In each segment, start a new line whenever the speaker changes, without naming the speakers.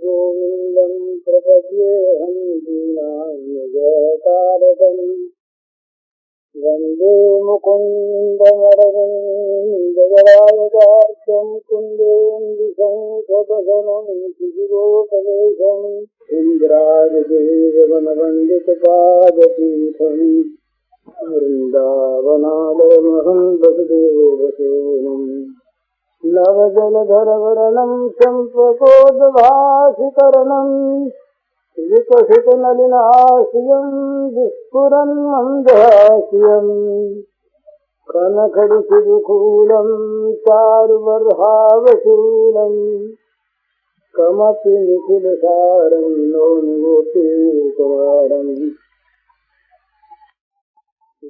गोविन्दं प्रपद्येऽहं दीनान्यजतारकम् वन्दे मुकुन्दमरविन्ददलायतार्क्यं कुन्देन्दुशङ्खपदनं शिशिरोपदेशम् इन्द्रादिदेववनवन्दितपादपीठम् वृन्दावनालयमहं वसुदेवसूनुम् नवजलधरवर्णं चम्पकोद्भासिकरणं विकसितनलिनाशियं विस्फुरन्मन्दहास्यं कनखडिशिखूलं चारुबर्हावशूलं कमपि निखिलसारं नौनिगोपीकुमारम्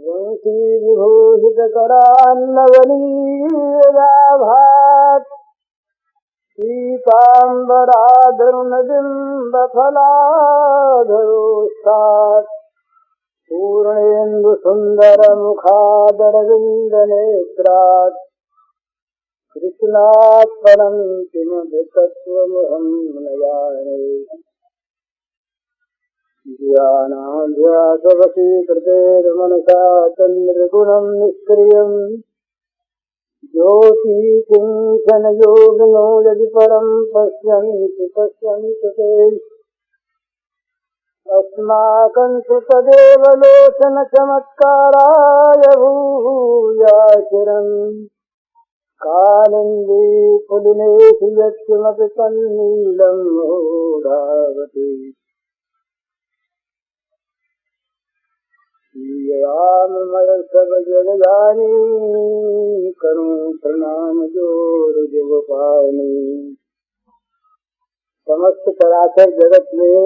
वंशीविभूषितकरान्नवनीयदाभात् पीताम्बराधरुणबिम्बफलाधरोष्ठात् पूर्णेन्दुसुन्दरमुखादरविन्दनेत्रात् कृष्णात् परं किमपि तत्त्वमहं न जाने ध्यानाभ्यासवशीकृतेर्मनसा तन्निर्गुणं निष्क्रियं ज्योतिकिञ्चनयोगिनो यदि परं पश्यन्ति ते अस्माकं तु तदेव लोचनचमत्काराय भूयाचिरं कालिन्दी पुलिनेषु यत्किमपि तन्नीलं मूढावति सब जगदानी करूं प्रणाम जोर जगपानी। समस्त चराचर जगत में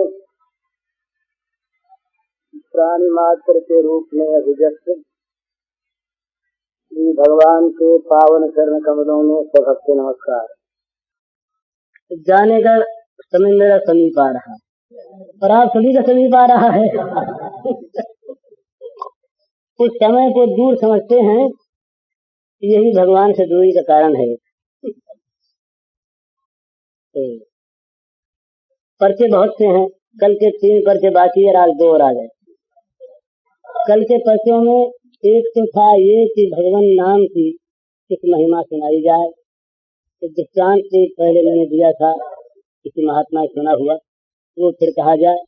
प्राणी मात्र के रूप में अभिव्यक्त श्री भगवान के पावन चरण कमलों में सभक्त नमस्कार। जाने का समय मेरा समीप आ रहा और आप सभी का समीप आ रहा है। उस समय को दूर समझते हैं, यही भगवान से दूरी का कारण है। पर्चे बहुत से हैं, कल के 3 पर्चे बाकी है, आज 2 और आ गए। कल के पर्चों में एक तो था ये कि भगवान नाम की किस महिमा सुनाई जाए। एक दृष्टांत से पहले मैंने दिया था, किसी महात्मा सुना हुआ, वो फिर कहा जाए।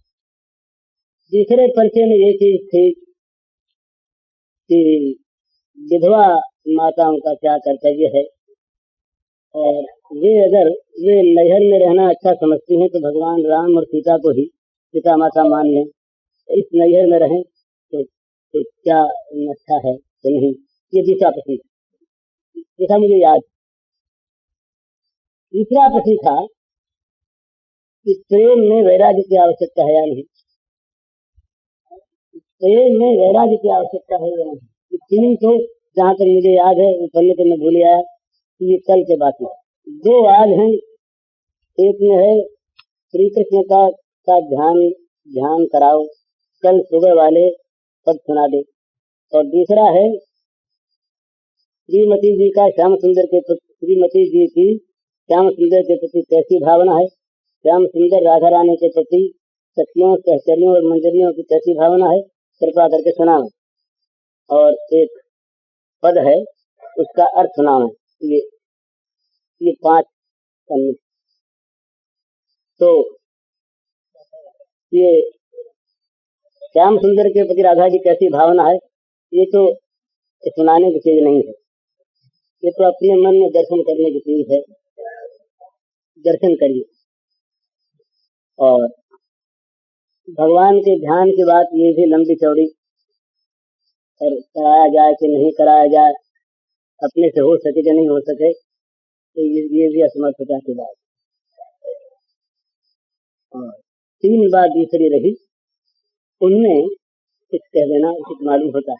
दूसरे पर्चे में ये चीज थी कि विधवा माताओं का क्या कर्तव्य है, और वे अगर वे नैहर में रहना अच्छा समझती हैं तो भगवान राम और सीता को ही पिता माता मान लें, इस नैहर में रहें तो क्या अच्छा है कि नहीं। ये दूसरा प्रश्न जैसा मुझे याद। तीसरा प्रश्न था कि प्रेम में वैराग्य की आवश्यकता है या नहीं। प्रेम में वैराग्य की आवश्यकता है या नहीं। 3 तो जहाँ तक मुझे याद है, पढ़ने को मैं भूल आया, ये कल के बात है। 2 आज हैं। एक में है श्री कृष्ण का ध्यान कराओ, कल सुबह वाले पद सुना दे। और दूसरा है श्रीमती जी का श्याम सुंदर के प्रति, श्रीमती जी की श्याम सुंदर के प्रति कैसी भावना है, श्याम सुंदर राधा रानी के प्रति सखियों सहचरियों और मंजरियों की कैसी भावना है, कृपा करके सुनाओ। और एक पद है, उसका अर्थ सुनाओ। ये 5 पन्ने। तो ये श्याम सुंदर के प्रति राधा की कैसी भावना है, ये तो सुनाने की चीज नहीं है, ये तो अपने मन में दर्शन करने की चीज है। दर्शन करिए। और भगवान के ध्यान की बात ये भी लंबी चौड़ी, और कराया जाए कि नहीं कराया जाए, अपने से हो सके कि नहीं हो सके, तो ये भी असमर्थता की बात। और 3 बात दूसरी रही, उनमें कुछ कह देना उचित मालूम होता है।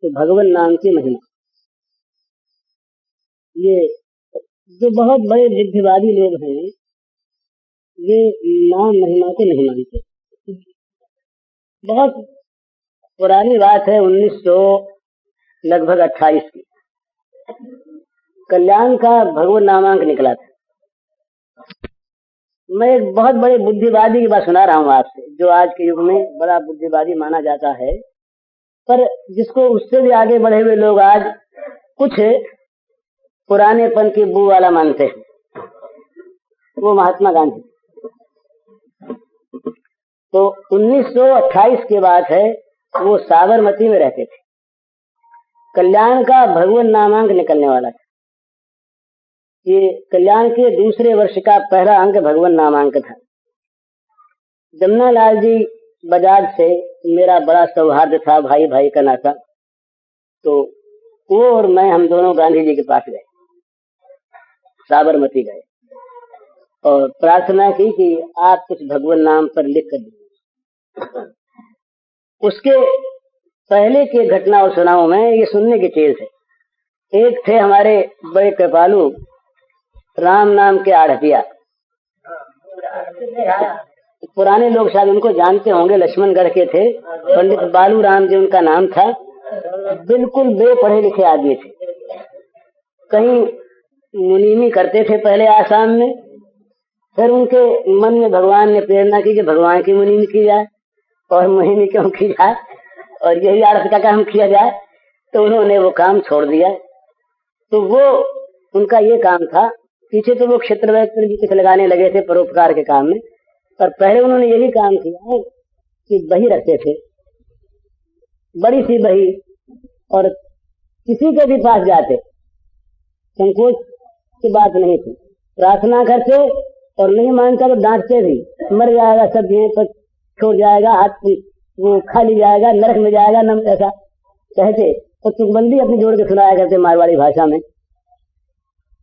तो भगवान नाम की महिमा, ये जो बहुत बड़े विद्यावादी लोग हैं, वे नाम महिमा को नहीं मानते। बहुत पुरानी बात है, 1928 की। कल्याण का भगवत नामांक निकला था। मैं एक बहुत बड़े बुद्धिवादी की बात सुना रहा हूँ आपसे, जो आज के युग में बड़ा बुद्धिवादी माना जाता है, पर जिसको उससे भी आगे बढ़े हुए लोग आज कुछ पुरानेपन की बू वाला मानते हैं। वो महात्मा गांधी। तो 1928 की बात है, वो साबरमती में रहते थे। कल्याण का भगवान नामांक निकलने वाला था। ये कल्याण के दूसरे वर्ष का पहला अंक भगवान नामांक था। जमनालाल जी बजाज से मेरा बड़ा सौहार्द था, भाई भाई का नाता। तो वो और मैं, हम दोनों गांधी जी के पास गए, साबरमती गए और प्रार्थना की कि आप कुछ भगवान नाम पर लिख कर दीजिए। उसके पहले के घटना और सुनाओ में ये सुनने की चीज है। एक थे हमारे बड़े कृपालु राम नाम के आढ़तिया, पुराने लोग शायद उनको जानते होंगे, लक्ष्मणगढ़ के थे, पंडित बालू राम जी उनका नाम था। बिल्कुल बेपढ़े लिखे आदमी थे। कहीं मुनीमी करते थे पहले आसाम में, फिर उनके मन में भगवान ने प्रेरणा की कि भगवान की मुनीमी की जाए, और मुनीमी क्यों की जाए और यही आढ़त का काम किया जाए। तो उन्होंने वो काम छोड़ दिया। तो वो उनका ये काम था। पीछे तो वो क्षेत्र भी कुछ लगाने लगे थे परोपकार के काम में, पर पहले उन्होंने यही काम किया कि बही रखते थे, बड़ी सी बही, और किसी के भी पास जाते, संकोच की बात नहीं थी, प्रार्थना करते और नहीं मानता तो डांटते भी, मर जाएगा सब यहीं पर छोड़ जाएगा, हाथ वो खाली जाएगा, नरक में जाएगा, नम ऐसा कहते। तो तुकबंदी अपनी जोड़ के सुनाया करते मारवाड़ी भाषा में।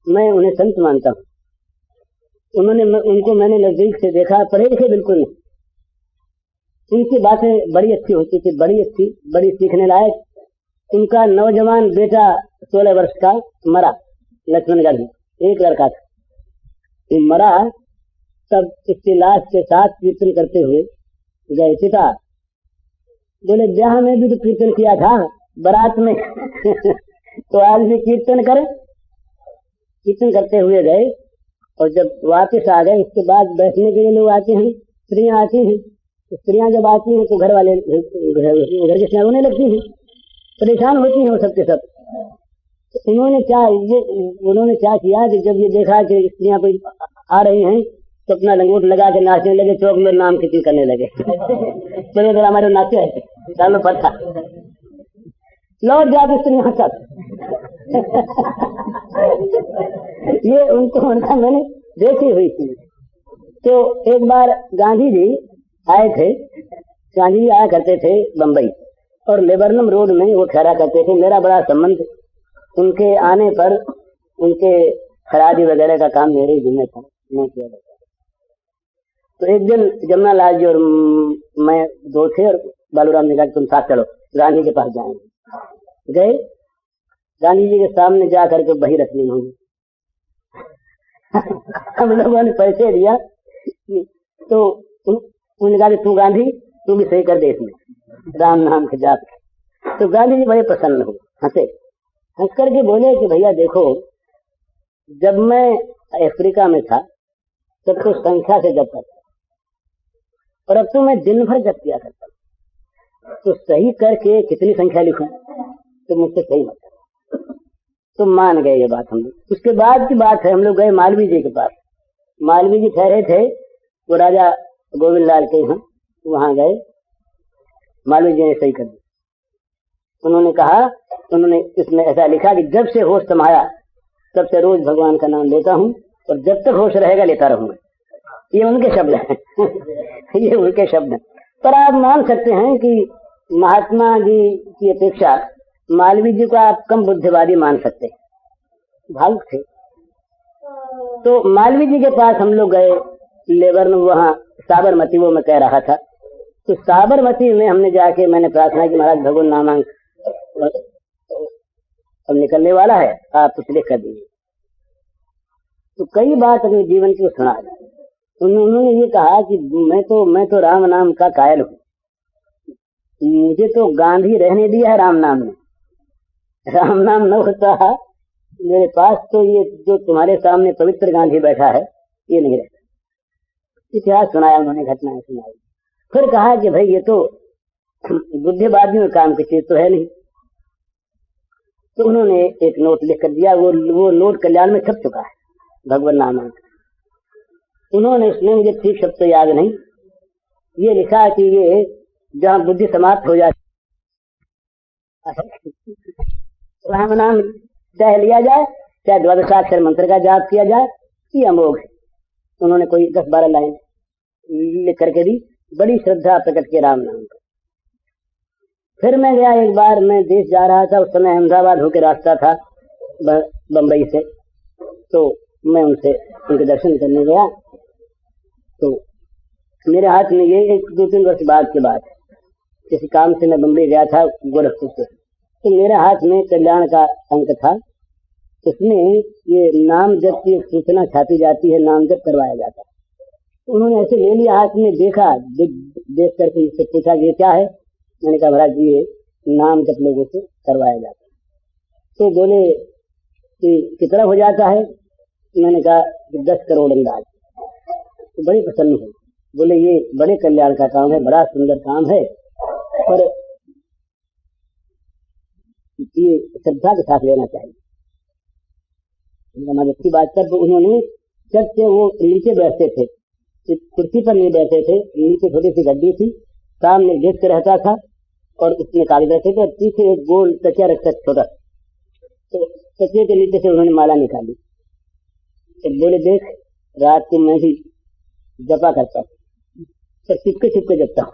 मैं उन्हें संत मानता हूँ। उनको मैंने नजदीक से देखा, पढ़े लिखे बिल्कुल नहीं। उनकी बातें बड़ी अच्छी होती थी, बड़ी अच्छी, बड़ी सीखने लायक। उनका नौजवान बेटा 16 वर्ष का मरा लक्ष्मणगढ़ में, एक लड़का था, वो मरा। तब उसकी लाश के साथ कीर्तन करते हुए गए पिता। बोले ब्याह में भी तो कीर्तन किया था, बारात में तो आज भी कीर्तन करें। कीर्तन करते हुए गए और जब वापस आ गए, उसके बाद बैठने के लिए लोग आते हैं, स्त्रियां आती हैं। तो स्त्रियां जब आती हैं तो घर वाले घर के स्नेह रोने लगती हैं, परेशान होती हैं वो सब के सब। तो उन्होंने क्या किया कि जब ये देखा कि स्त्रियां कोई आ रही हैं तो अपना लंगोट लगा के नाचने लगे, चौक में नाम कीर्तन करने लगे। बड़े हमारे नाचे है सालों पर था, लौट जाती स्त्रियां सब। ये उनका मैंने देखी हुई थी। तो एक बार गांधी जी आए थे, गांधी जी आया करते थे बम्बई, और लेबरनम रोड में वो ठहरा करते थे। मेरा बड़ा संबंध उनके आने पर, उनके खरादी वगैरह का काम मेरे ही जिम्मे था, मैं किया करता। तो एक दिन जमनालाल जी और मैं दो थे, और बालूराम ने कहा तुम साथ चलो, गांधी के पास जाएंगे। गए, गांधी जी के सामने जा करके बही रखनी होगी। हम लोगों ने पैसे दिया, तो उन्होंने कहा तू गांधी तू भी सही कर दे इसमें राम नाम के जाप। तो गांधी जी बड़े प्रसन्न हुए, हंसे, हंस करके बोले कि भैया देखो, जब मैं अफ्रीका में था तब तो संख्या से जप करता, और अब तो मैं दिन भर जप किया करता। तो सही करके कितनी संख्या लिखूं, तो मुझसे सही मत। तो मान गए ये बात हम लोग। उसके बाद की बात है, हम लोग गए मालवीय जी के पास। मालवीय जी ठहरे थे वो राजा गोविंद लाल के यहाँ, वहां गए। मालवीय जी ने सही कर दी। उन्होंने कहा, उन्होंने इसमें ऐसा लिखा कि जब से होश संभाला तब से रोज भगवान का नाम लेता हूँ, और जब तक होश रहेगा लेता रहूंगा। ये उनके शब्द हैं। ये उनके शब्द हैं। पर आप मान सकते हैं कि महात्मा जी की अपेक्षा मालवीय जी को आप कम बुद्धिवादी मान सकते हैं, भावुक थे। तो मालवीय जी के पास हम लोग गए, लेबर में, वहाँ साबरमती, वो मैं कह रहा था। तो साबरमती में हमने जाके मैंने प्रार्थना की, महाराज भगवान नामांक अब निकलने वाला है, आप कुछ लिख कर दीजिए। तो कई बात अपने जीवन की सुना। उन्होंने ये कहा कि मैं तो राम नाम का कायल हूँ, मुझे तो गांधी रहने दिया है राम नाम में। राम नाम न होता मेरे पास तो ये जो तुम्हारे सामने पवित्र गांधी बैठा है ये नहीं रहता। इतिहास सुनाया उन्होंने, घटनाएं सुनाई। फिर कहा कि भाई ये तो बुद्धिवादियों में काम की चीज तो है नहीं। तो उन्होंने एक नोट लिख कर दिया, वो नोट कल्याण में छप चुका है, भगवान नाम। उन्होंने इसमें, मुझे ठीक शब्द तो याद नहीं, ये लिखा कि ये जहाँ बुद्धि समाप्त हो जाती राम नाम चाहे लिया जाए, चाहे द्वादशाक्षर मंत्र का जाप किया जाए, ये अमोघ है। उन्होंने कोई 10-12 लाइन लिख करके दी, बड़ी श्रद्धा प्रकट के राम नाम का। फिर मैं गया एक बार, मैं देश जा रहा था, उस समय अहमदाबाद होकर रास्ता था बंबई से, तो मैं उनके दर्शन करने गया। तो मेरे हाथ में, ये 1-2-3 वर्ष बाद की बात है, किसी काम से मैं बंबई गया था गोरखपुर से, तो मेरे हाथ में कल्याण का अंक था, उसमें ये नाम जप की सूचना छापी जाती है, नाम जप करवाया जाता है। उन्होंने ऐसे ले लिया हाथ में, देखा, देख करके इससे पूछा ये क्या है। मैंने कहा महाराज जी ये नाम जप लोगों से करवाया जाता है। तो बोले कि कितना हो जाता है। मैंने कहा 10 करोड़ अंदाज। तो बड़े प्रसन्न हुए, बोले ये बड़े कल्याण का काम है, बड़ा सुंदर काम है, पर ये श्रद्धा के साथ लेना चाहिए। मदद की बात कर, तो उन्होंने जब से वो नीचे बैठते थे, कुर्सी पर नहीं बैठे थे, नीचे छोटी सी गड्डी थी, सामने डेस्क रहता था और उसमें कागज रहते थे, और पीछे एक गोल तकिया रखता छोटा, तो तकिए के नीचे से उन्होंने माला निकाली। तो बोले देख रात को मैं भी जपा करता हूँ, तो चिपके चिपके जपता हूँ।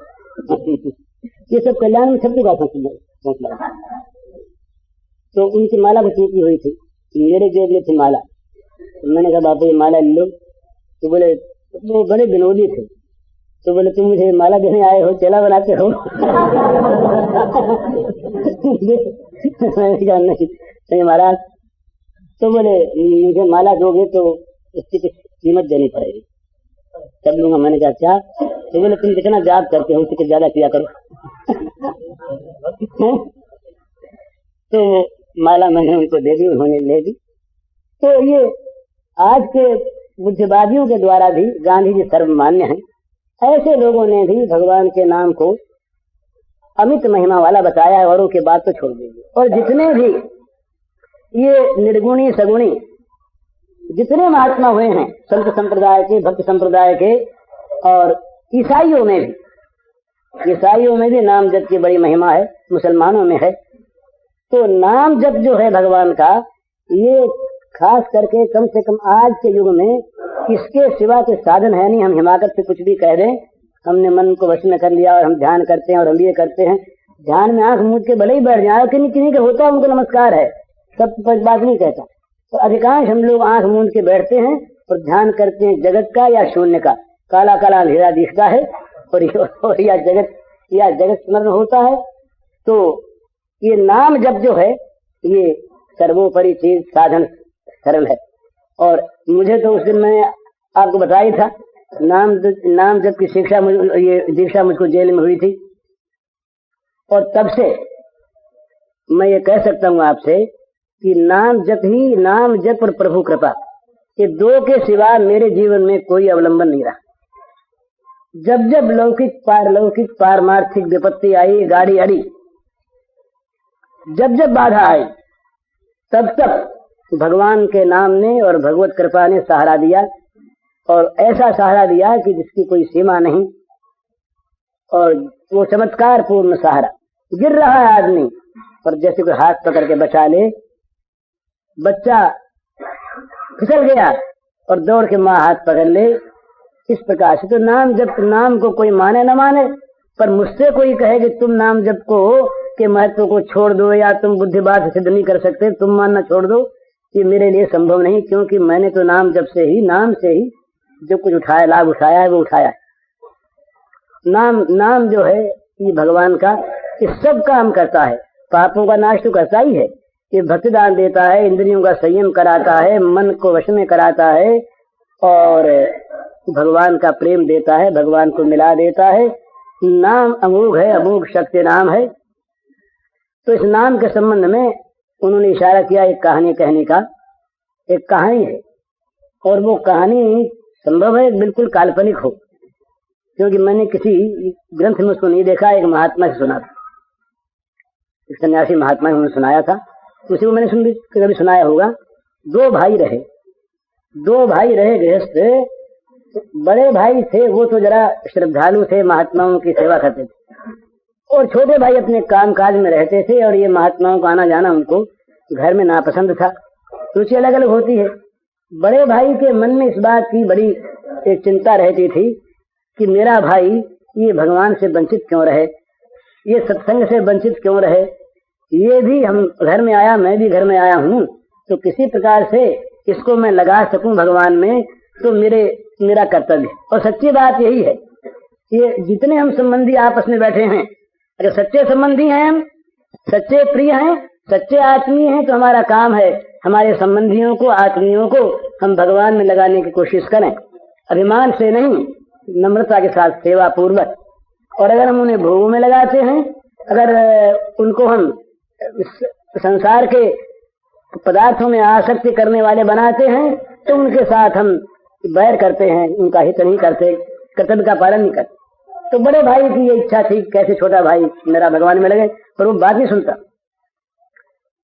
ये सब कल्याण में छप चुका था। तो उनकी माला भी टूटी हुई थी, मेरे जेब में थी माला। तो मैंने कहा बापू ये माला ले लो। तो बोले वो बड़े विनोदी थे, तो बोले तुम मुझे माला देने आए हो, चेला बनाते हो? मैंने कहा नहीं महाराज। तो बोले मुझे माला दोगे तो इसकी कुछ कीमत देनी पड़ेगी, तब लूंगा। मैंने कहा क्या? तो बोले तुम जितना जाप करते हो उससे कुछ ज्यादा किया करो। तो माला मैंने उनको दे दी, उन्होंने ले दी। तो ये आज के बुद्धिवादियों के द्वारा भी गांधी जी सर्वमान्य हैं। ऐसे लोगों ने भी भगवान के नाम को अमित महिमा वाला बताया है, औरों के बात तो छोड़ दीजिए। और जितने भी ये निर्गुणी सगुणी जितने महात्मा हुए हैं संत संप्रदाय के, भक्त संप्रदाय के, और ईसाइयों में भी नाम जप की बड़ी महिमा है, मुसलमानों में है। तो नाम जप जो है भगवान का, ये खास करके कम से कम आज के युग में इसके सिवा के साधन है नहीं। हम हिमाकत से कुछ भी कह दें, हमने मन को वश में कर लिया और हम ध्यान करते हैं और हम ये करते हैं, ध्यान में आंख मूंद के भले ही बैठ जाए, किन्हीं का होता है उनको नमस्कार है, सब बात नहीं कहता। तो अधिकांश हम लोग आंख मूंद के बैठते हैं और ध्यान करते हैं जगत का या शून्य का। काला काला अंधेरा दिखता है और या जगत स्मरण होता है। तो ये नाम जप जो है ये सर्वोपरि चीज, साधन सरल है। और मुझे तो उस दिन मैंने आपको बताया था, नाम जप की शिक्षा ये दीक्षा मुझको जेल में हुई थी, और तब से मैं ये कह सकता हूँ आपसे कि नाम जप और प्रभु कृपा, ये दो के सिवा मेरे जीवन में कोई अवलंबन नहीं रहा। जब जब लौकिक पारमार्थिक विपत्ति आई, गाड़ी अड़ी, जब जब बाधा आई, तब तक भगवान के नाम ने और भगवत कृपा ने सहारा दिया, और ऐसा सहारा दिया कि जिसकी कोई सीमा नहीं। और वो चमत्कार पूर्ण सहारा। गिर रहा है आदमी और जैसे कोई हाथ पकड़ के बचा ले, बच्चा फिसल गया और दौड़ के माँ हाथ पकड़ ले, इस प्रकार से। तो नाम जब नाम को कोई माने न माने, पर मुझसे कोई कहे कि तुम नाम जप को के महत्व को छोड़ दो, या तुम बुद्धिवाद सिद्ध नहीं कर सकते, तुम मानना छोड़ दो, ये मेरे लिए संभव नहीं। क्योंकि मैंने तो नाम जप से ही, नाम से ही जो कुछ उठाया, लाभ उठाया है, वो उठाया है। नाम जो है ये भगवान का इस सब काम करता है। पापों का नाश तो करता ही है, ये भक्ति दान देता है, इंद्रियों का संयम कराता है, मन को वश में कराता है, और भगवान का प्रेम देता है, भगवान को मिला देता है। नाम अमोघ है, अमोघ शक्ति नाम है। तो इस नाम के संबंध में उन्होंने इशारा किया एक कहानी कहने का। एक कहानी है, और वो कहानी संभव है बिल्कुल काल्पनिक हो, क्योंकि मैंने किसी ग्रंथ में उसको नहीं देखा, एक महात्मा से सुना था, एक सन्यासी महात्मा ने उन्होंने सुनाया था, उसी को मैंने कभी सुनाया होगा। दो भाई रहे गृहस्थ। बड़े भाई थे वो तो जरा श्रद्धालु थे, महात्माओं की सेवा करते थे, और छोटे भाई अपने काम काज में रहते थे, और ये महात्माओं को आना जाना उनको घर में नापसंद था। रुचि अलग अलग होती है। बड़े भाई के मन में इस बात की बड़ी एक चिंता रहती थी कि मेरा भाई ये भगवान से वंचित क्यों रहे, ये सत्संग से वंचित क्यों रहे, ये भी हम घर में आया, मैं भी घर में आया हूँ, तो किसी प्रकार से इसको मैं लगा सकूं भगवान में, तो मेरा कर्तव्य। और सच्ची बात यही है, ये जितने हम संबंधी आपस में बैठे हैं, अगर सच्चे संबंधी हैं, हम सच्चे प्रिय हैं, सच्चे आत्मीय हैं, तो हमारा काम है हमारे संबंधियों को, आत्मीयों को हम भगवान में लगाने की कोशिश करें, अभिमान से नहीं, नम्रता के साथ, सेवा पूर्वक। और अगर हम उन्हें भोग में लगाते हैं, अगर उनको हम संसार के पदार्थों में आसक्ति करने वाले बनाते हैं, तो उनके साथ हम बैर करते हैं, उनका हित नहीं करते, कर्तव्य का पालन नहीं करते। तो बड़े भाई की ये इच्छा थी कैसे छोटा भाई मेरा भगवान में लगे, पर वो बात नहीं सुनता।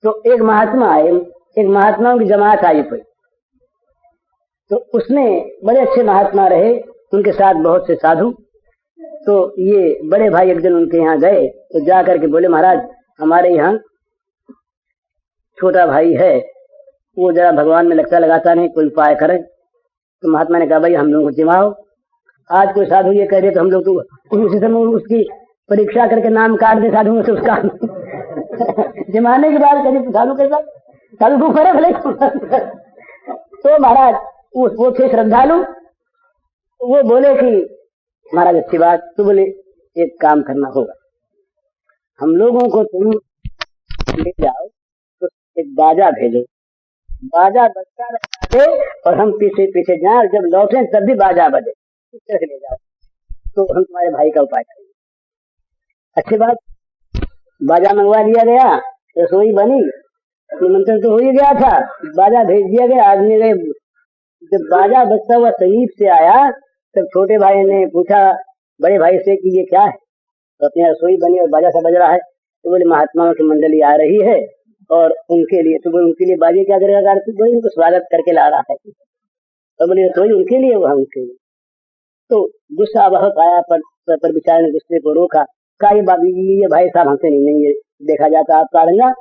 तो एक महात्मा आए, एक महात्माओं की जमात आई कोई, तो उसमें बड़े अच्छे महात्मा रहे, उनके साथ बहुत से साधु। तो ये बड़े भाई एक दिन उनके यहाँ गए, तो जा करके बोले, महाराज हमारे यहाँ छोटा भाई है, वो जरा भगवान में लगता लगाता नहीं, कोई उपाय करें। तो महात्मा ने कहा, भाई हम लोगों को जिमाओ। आज कोई साधु ये कह रहे तो हम लोग तो उसी समय उसकी परीक्षा करके नाम काट दे साधुओं से उसका जिमाने की बात करी, साधु के साथ साधु को करे भले। तो महाराज वो थे श्रद्धालु, वो बोले कि महाराज अच्छी बात, तो बोले एक काम करना होगा, हम लोगों को तुम ले जाओ, तो एक बाजा भेजो, बाजा बजता रहता दे, और हम पीछे पीछे जाए, जब लौटे तब भी बाजा बजे, इस तरह से ले जाओ, तो हम तुम्हारे भाई का उपाय करेंगे। अच्छी बात, बाजा मंगवा दिया गया, रसोई बनी, निमंत्रण तो हो ही गया था, बाजा भेज दिया गया, आदमी गए। जब बाजा बजता हुआ समीप से आया, तब छोटे भाई ने पूछा बड़े भाई से कि ये क्या है, तो अपनी रसोई बनी और बाजा सा बज रहा है। तो बोले महात्माओं की मंडली आ रही है, और उनके लिए, तो बोले उनके लिए बाजे क्या करेगा, बोले उनको स्वागत करके ला रहा है। तो बोले रसोई उनके लिए, वह उनके लिए। तो गुस्सा बहुत आया, पर बेचारे ने गुस्से को रोका, कहा ये भाई साहब हमसे नहीं ये देखा जाता, आप कारेंगा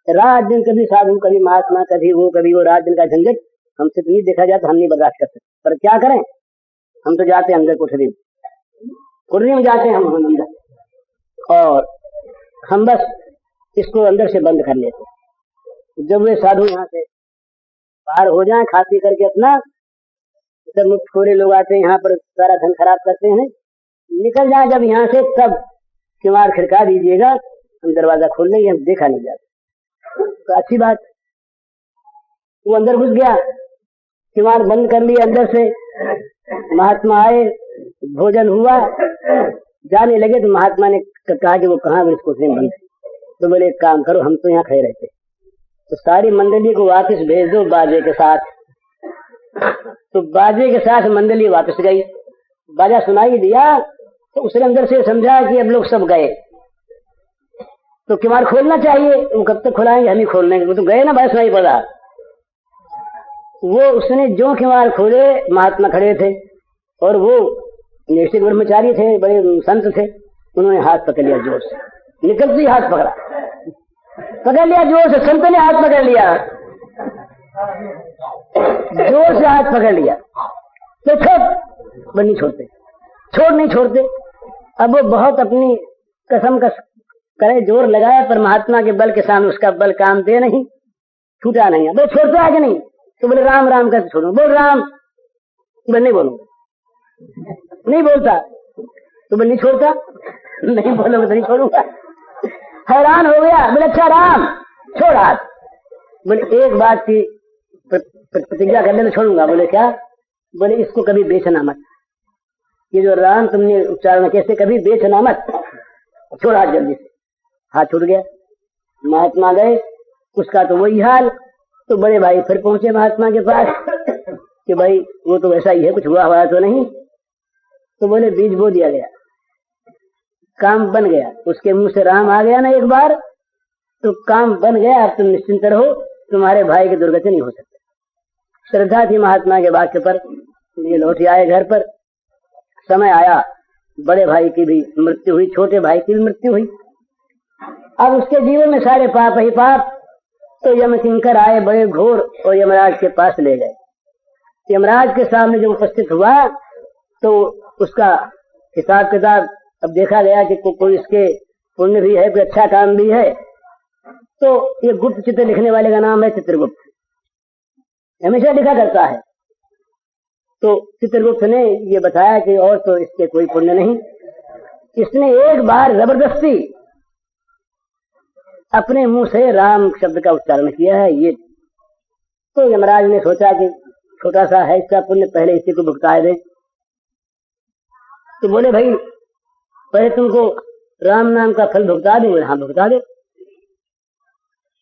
रात दिन, कभी साधु कभी महात्मा, कभी वो रात दिन का झंझट, हमसे तो नहीं देखा जाता, हम नहीं बर्दाश्त कर सकते, पर क्या करें, हम तो जाते हैं अंदर कुर्री में जाते हैं हम अंदर, और हम बस इसको अंदर से बंद कर लेते। जब वे साधु यहाँ से बाहर हो जाएं, खा पी करके अपना, सब मुफ्तखोरे लोग आते हैं यहाँ पर, सारा धन खराब करते हैं, निकल जाए जब यहाँ से, तब किवाड़ खिड़का दीजिएगा, हम दरवाजा खोल लेंगे, हम देखा नहीं जाता। तो अच्छी बात, वो अंदर घुस गया, किवाड़ बंद कर लिया अंदर से। महात्मा आए, भोजन हुआ, जाने लगे, तो महात्मा ने कहा कि वो कहाँ इसको बंद। तो बोले एक काम करो, हम तो यहाँ खड़े रहते, तो सारी मंडली को वापस भेज दो बाजे के साथ। तो बाजे के साथ मंडली वापस गई, बाजा सुनाई दिया, तो उसने अंदर से समझा कि अब लोग सब गए, तो किवाड़ खोलना चाहिए, वो कब तक खुलाएंगे, हम ही खोल लेंगे, वो तो गए ना, बाजा सुनाई पड़ा। वो उसने जो किवाड़ खोले, महात्मा खड़े थे, और वो नैष्ठिक ब्रह्मचारी थे, बड़े संत थे, उन्होंने हाथ पकड़ लिया जोर से, निकलते ही हाथ पकड़ लिया जोर से, संत ने हाथ पकड़ लिया, जोर से हाथ पकड़ लिया, तो छोड़ नहीं छोड़ते। अब वो बहुत अपनी कसम करे जोर लगाया, पर महात्मा के बल के सामने उसका बल काम दे नहीं, छूटा नहीं। अब छोड़ता है कि नहीं, तो बोले राम राम करके छोड़ो, बोल राम, बोले नहीं बोलूंगा, नहीं बोलता, तो बोले नहीं छोड़ता, नहीं बोलोगे तो नहीं छोड़ूंगा। हैरान हो गया, बोले अच्छा राम छोड़ हाथ, बोले एक बात की प्रतिज्ञा कर ले तो छोड़ूंगा। बोले क्या? बोले इसको कभी बेचना मत, ये जो राम तुमने उच्चारण कैसे, कभी बेचना मत, छोड़ हाथ जल्दी से। हाथ छूट गया, महात्मा गए, उसका तो वही हाल। तो बड़े भाई फिर पहुंचे महात्मा के पास कि भाई वो तो वैसा ही है, कुछ हुआ तो नहीं। तो बोले बीज बो दिया गया, काम बन गया। उसके मुंह से राम आ गया ना एक बार, तो काम बन गया। अब तुम निश्चिंत रहो, तुम्हारे भाई की दुर्गति नहीं हो सकती। श्रद्धा थी महात्मा के वाक्य पर, ये लौट आए घर पर। समय आया, बड़े भाई की भी मृत्यु हुई, छोटे भाई की भी मृत्यु हुई। अब उसके जीवन में सारे पाप ही पाप। तो यम किंकर आए बड़े घोर और यमराज के पास ले गए। यमराज के सामने जब उपस्थित हुआ तो उसका हिसाब किताब अब देखा गया कि कोई इसके पुण्य भी है, कोई अच्छा काम भी है। तो ये गुप्त चित्र लिखने वाले का नाम है चित्रगुप्त, हमेशा लिखा करता है। तो चित्रगुप्त ने ये बताया कि और तो इसके कोई पुण्य नहीं। इसने एक बार जबरदस्ती अपने मुंह से राम शब्द का उच्चारण किया है। ये तो यमराज ने सोचा कि छोटा सा है इसका पुण्य, पहले इसी को भुगता दे। तो बोले भाई पहले तुमको राम नाम का फल भुगता दो। हाँ भुगता दो।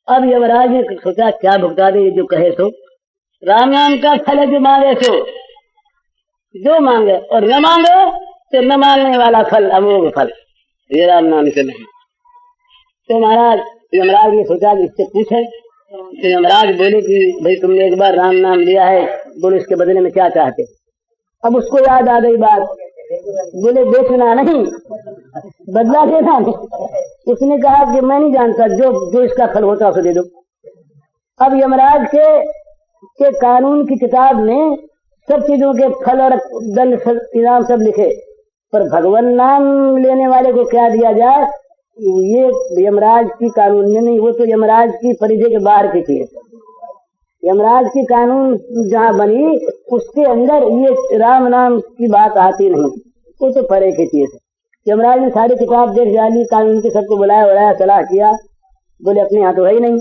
अब यमराज ने सोचा क्या भुगता दे, जो कहे सो। राम नाम का फल है जो मांगे सो, जो मांगे, और न मांगे तो न मांगने वाला फल अमोघ फल, ये राम नाम से नहीं। तो महाराज यमराज ने सोचा कि इससे पूछे। तो यमराज बोले कि भाई तुमने एक बार राम नाम लिया है, बोले इसके बदले में क्या चाहते। अब उसको याद आ गई बात, बोले बेचना नहीं, बदला देना नहीं। उसने कहा कि मैं नहीं जानता, जो इसका फल होता है उसे दे दो। अब यमराज के कानून की किताब में सब चीजों के फल और दंड इनाम सब लिखे, पर भगवान नाम लेने वाले को क्या दिया जाए, ये यमराज की कानून में नहीं। वो तो यमराज की परिधि के बाहर की चीज। यमराज की कानून जहाँ बनी उसके अंदर ये राम नाम की बात आती नहीं, वो तो परे की चीज है। यमराज ने सारी किताब देख डाली, कानून के सबको बुलाया, सलाह किया। बोले अपने यहाँ तो है ही नहीं,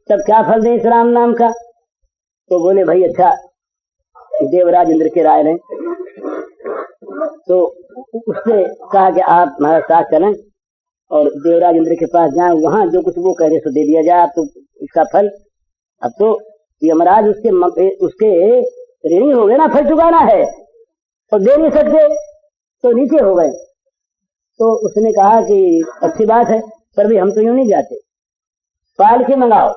तब क्या फल दें इस राम नाम का। तो बोले भाई अच्छा, देवराज इंद्र के राय ने तो उससे कहा कि आप हमारे साथ चलें और देवराज इंद्र के पास जाएं, वहां जो कुछ वो कह रहे सो दे दिया जाए। अब तो इसका फल, अब तो यमराज उसके ऋणी हो गए ना, फल चुकाना है और दे नहीं सकते, तो नीचे हो गए। तो उसने कहा कि अच्छी बात है, पर भी हम तो यूं नहीं जाते, पालकी मंगाओ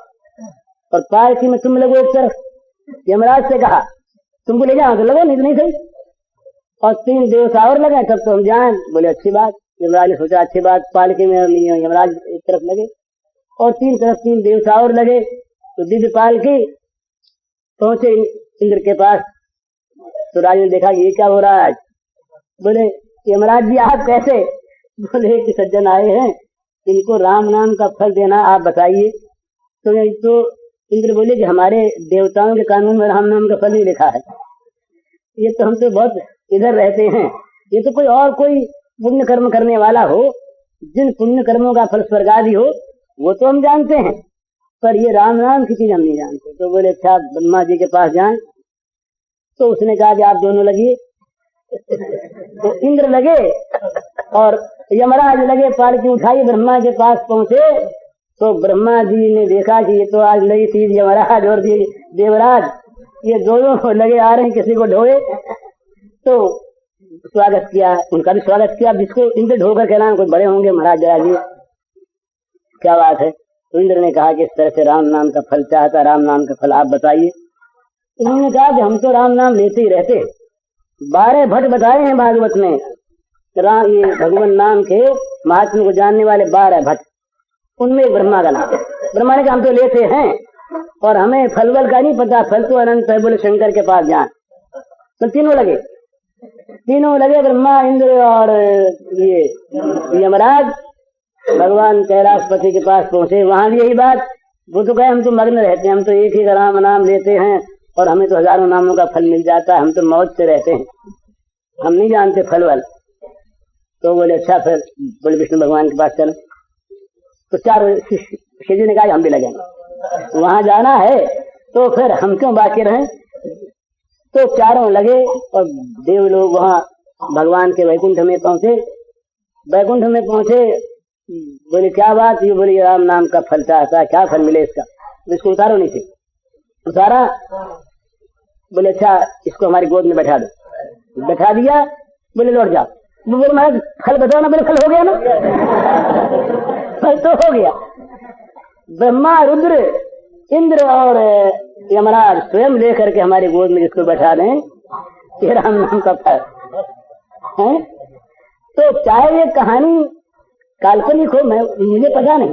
और पालकी में तुम लगो एक तरफ। यमराज से कहा तुमको ले जाओ तो लगो, नहीं तो नहीं सही, और 3 देवता और लगे तब तो हम जाएं। बोले अच्छी बात। यमराज ने सोचा अच्छी बात, पालकी में यमराज एक तरफ लगे और 3 तरफ 3 देवता और लगे। तो दिव्य पालकी पहुंचे इंद्र के पास। तो राज ने देखा ये क्या हो रहा है आज। बोले यमराज जी आप कैसे। बोले कि सज्जन आए हैं, इनको राम नाम का फल देना, आप बताइए। तो इंद्र बोले कि हमारे देवताओं के कानून में राम नाम का फल ही लिखा है, ये तो हम तो बहुत इधर रहते हैं, ये तो कोई पुण्य कर्म करने वाला हो, जिन पुण्य कर्मों का फल स्वर्ग आदि हो, वो तो हम जानते हैं, पर ये राम नाम की चीज हम नहीं जानते। तो बोले अच्छा ब्रह्मा जी के पास जाएं। तो उसने कहा कि आप दोनों लगिए। तो इंद्र लगे और यमराज लगे, पालकी उठाई, ब्रह्मा के पास पहुंचे। तो ब्रह्मा जी ने देखा कि ये तो आज नई चीज, यमराज और देवराज ये दोनों लगे आ रहे हैं किसी को ढोए। तो स्वागत किया, उनका भी स्वागत किया। जिसको इंद्र ढोकर कहना कोई बड़े होंगे, महाराज जरा जी क्या बात है। तो इंद्र ने कहा कि इस तरह से राम नाम का फल चाहता, राम नाम का फल आप बताइए। उन्होंने कहा कि हम तो राम नाम लेते ही रहते, 12 भट्ट बताए हैं भागवत में, ये भगवान नाम के महात्मा को जानने वाले 12 भट्ट, उनमें एक ब्रह्मा का नाम है। ब्रह्मा ने कहा हम तो लेते हैं और हमें फल वल का नहीं पता, फल तो अनंत है। बोले शंकर के पास जाए। तो तीनों लगे ब्रह्मा, इंद्र और ये यमराज। भगवान कैलाशपति के पास पहुंचे, वहां भी यही बात। वो तो कहे हम तो मग्न रहते हैं, हम तो एक ही राम नाम लेते हैं और हमें तो हजारों नामों का फल मिल जाता है, हम तो मौज से रहते हैं, हम नहीं जानते फल वल। तो बोले अच्छा फिर बोले विष्णु भगवान के पास चलो। तो 4 शिव जी ने कहा हम भी लगेंगे, वहां जाना है तो फिर हम क्यों बाकी रहें। तो चारों लगे और देव लोग वहां भगवान के वैकुंठ में पहुंचे। वैकुंठ में पहुंचे, बोले क्या बात। ये बोले राम नाम का फल चाहता है, क्या फल मिले इसका। इसको उतारो नीचे। उतारा। बोले अच्छा इसको हमारी गोद में बैठा दो। बैठा दिया। बोले लौट जाओ। बोले महाराज फल बताओ ना। बोले फल हो गया ना, फल तो हो गया। ब्रह्मा, रुद्र, इंद्र और यमराज स्वयं लेकर के हमारी गोद में जिसको बैठा दें, ये राम नाम का फल है। तो चाहे ये कहानी काल्पनिक हो, मैं मुझे पता नहीं,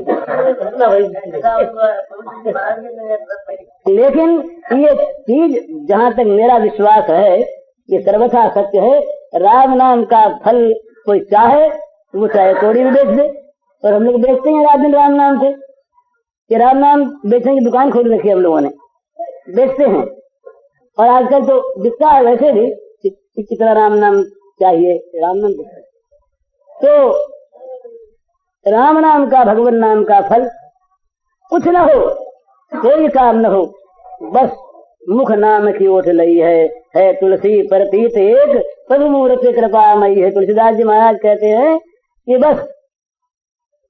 लेकिन ये चीज जहाँ तक मेरा विश्वास है ये सर्वथा सत्य है। राम नाम का फल कोई चाहे वो चाहे कौड़ी भी बेच दे, और हम लोग बेचते हैं रात दिन राम नाम से। कि राम नाम बेचने की दुकान खोल रखी है हम लोगों ने, बेचते हैं। और आजकल तो दिखता है वैसे भी कितना राम नाम चाहिए, राम नाम। तो राम नाम का, भगवान नाम का फल कुछ न हो, कोई काम न हो, बस मुख नाम की ओट लई है तुलसी पर पीत एक, प्रभु मूर्ति कृपामयी है। तुलसीदास जी महाराज कहते हैं कि बस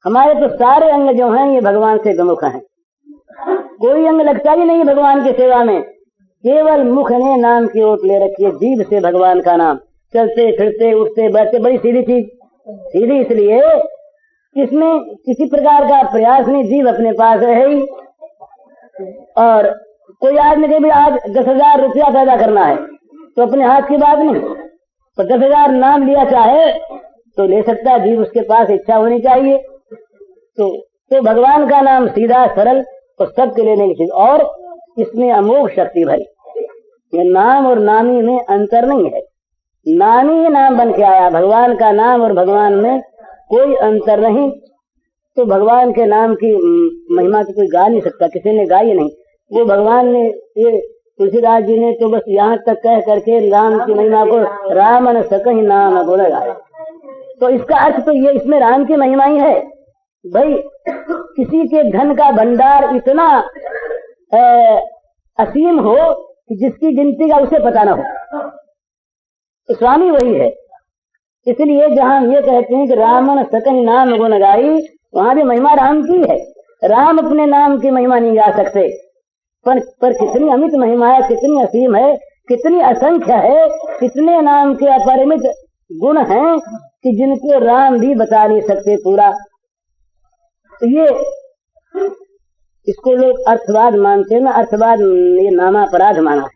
हमारे तो सारे अंग जो हैं ये भगवान से विमुख हैं, कोई अंग लगता ही नहीं भगवान की सेवा में, केवल मुख ने नाम की ओट ले रखी है, जीभ से भगवान का नाम। चलते फिरते उठते बैठते, बड़ी सीधी चीज, सीधी इसलिए इसमें किसी प्रकार का प्रयास नहीं, जीव अपने पास है ही। और कोई आदमी कहे भी आज 10,000 रुपया पैदा करना है तो अपने हाथ की बात नहीं, तो 10,000 नाम लिया चाहे तो ले सकता है, जीव उसके पास इच्छा होनी चाहिए। तो भगवान का नाम सीधा सरल और सबके लेने की चीज, और इसमें अमोघ शक्ति भरी। ये नाम और नामी में अंतर नहीं है, नामी ही नाम बन के आया, भगवान का नाम और भगवान में कोई अंतर नहीं। तो भगवान के नाम की महिमा तो कोई गा नहीं सकता, किसी ने गाई नहीं। वो भगवान ने, ये तुलसीदास जी ने तो बस यहाँ तक कह करके राम की महिमा को राम न सकहि नाम बोला गाया। तो इसका अर्थ तो ये, इसमें राम की महिमा ही है भाई। किसी के धन का भंडार इतना असीम हो कि जिसकी गिनती का उसे पता ना हो, तो स्वामी वही है। इसलिए जहाँ ये कहते हैं कि रामन सकहि नाम गुण गाई, वहां भी महिमा राम की है। राम अपने नाम की महिमा नहीं गा सकते, पर कितनी अमित महिमा है, कितनी असीम है, कितनी असंख्य है, कितने नाम के अपरिमित गुण हैं कि जिनको राम भी बता नहीं सकते पूरा। तो ये इसको लोग अर्थवाद मानते हैं ना, अर्थवाद ये नामापराध माना है।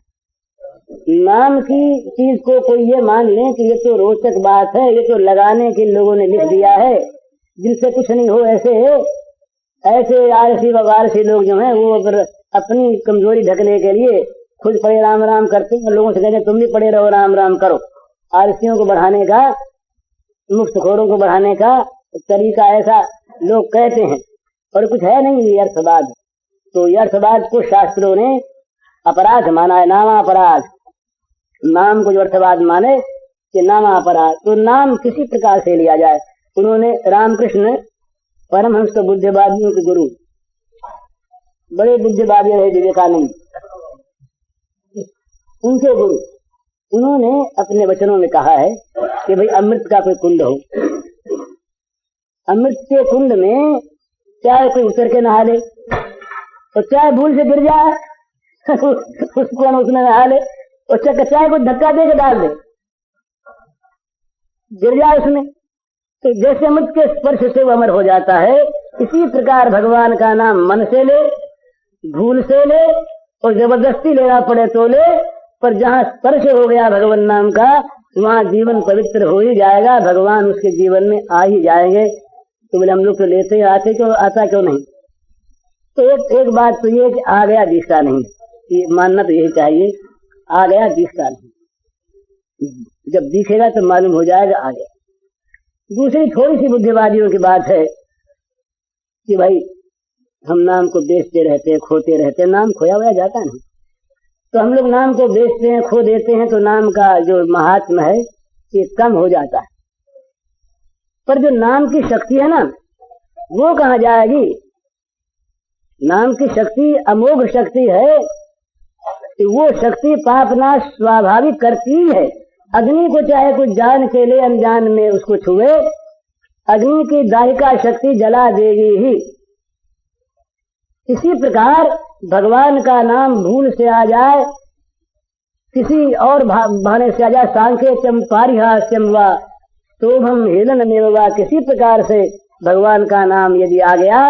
नाम की चीज को कोई ये मान ले कि ये तो रोचक बात है, ये तो लगाने के लोगों ने लिख दिया है, जिनसे कुछ नहीं हो। ऐसे आलसी वारसी लोग जो हैं वो अगर अपनी कमजोरी ढकने के लिए खुद पढ़े राम राम करते हैं, लोगों से कहते हैं तुम भी पढ़े रहो राम राम करो। आलसियों को बढ़ाने का, मुफ्तखोरों को बढ़ाने का तरीका ऐसा लोग कहते हैं, और कुछ है नहीं ये अर्थवाद। तो ये अर्थवाद को शास्त्रों ने अपराध माना है, नामापराध। नाम को जो अर्थवाद माने कि नामापराध, तो नाम किसी प्रकार से लिया जाए। उन्होंने रामकृष्ण परमहंस तो बुद्धिवादियों के गुरु, बड़े बुद्धिवादी रहे विवेकानंद, उनके गुरु, उन्होंने अपने वचनों में कहा है कि भाई अमृत का कोई कुंड हो, अमृत के कुंड में चाहे कोई उतर के नहा ले और चाहे भूल से गिर जाए उसको उसमें नहा ले, और चाहे कोई धक्का दे के डाल दे गिर जाए उसमें, तो जैसे अमृत के स्पर्श से वो अमर हो जाता है, इसी प्रकार भगवान का नाम मन से ले, भूल से ले, और जबरदस्ती लेना पड़े तो ले, पर जहाँ स्पर्श हो गया भगवान नाम का वहाँ जीवन पवित्र हो ही जाएगा, भगवान उसके जीवन में आ ही जाएंगे। तो बोले हम लोग तो लेते हैं, आते क्यों, आता क्यों नहीं? तो एक बात तो ये कि आ गया दिखता नहीं, ये मानना तो यही चाहिए, आ गया दिखता नहीं, जब दिखेगा तो मालूम हो जाएगा आ गया। दूसरी थोड़ी सी बुद्धिवादियों की बात है कि भाई हम नाम को बेचते रहते हैं, खोते रहते हैं, नाम खोया हुआ जाता नहीं, तो हम लोग नाम को बेचते हैं, खो देते हैं, तो नाम का जो महात्मा है ये कम हो जाता है। पर जो नाम की शक्ति है ना, वो कहाँ जाएगी? नाम की शक्ति अमोघ शक्ति है, वो शक्ति पापनाश स्वाभाविक करती ही है। अग्नि को चाहे कुछ जान के ले अनजान में उसको छुए, अग्नि की दाहिका शक्ति जला देगी ही। इसी प्रकार भगवान का नाम भूल से आ जाए किसी और बहाने से आ जाए, सांख्य चंपारिहास्यम वा शोभम हेलन मेवा, किसी प्रकार से भगवान का नाम यदि आ गया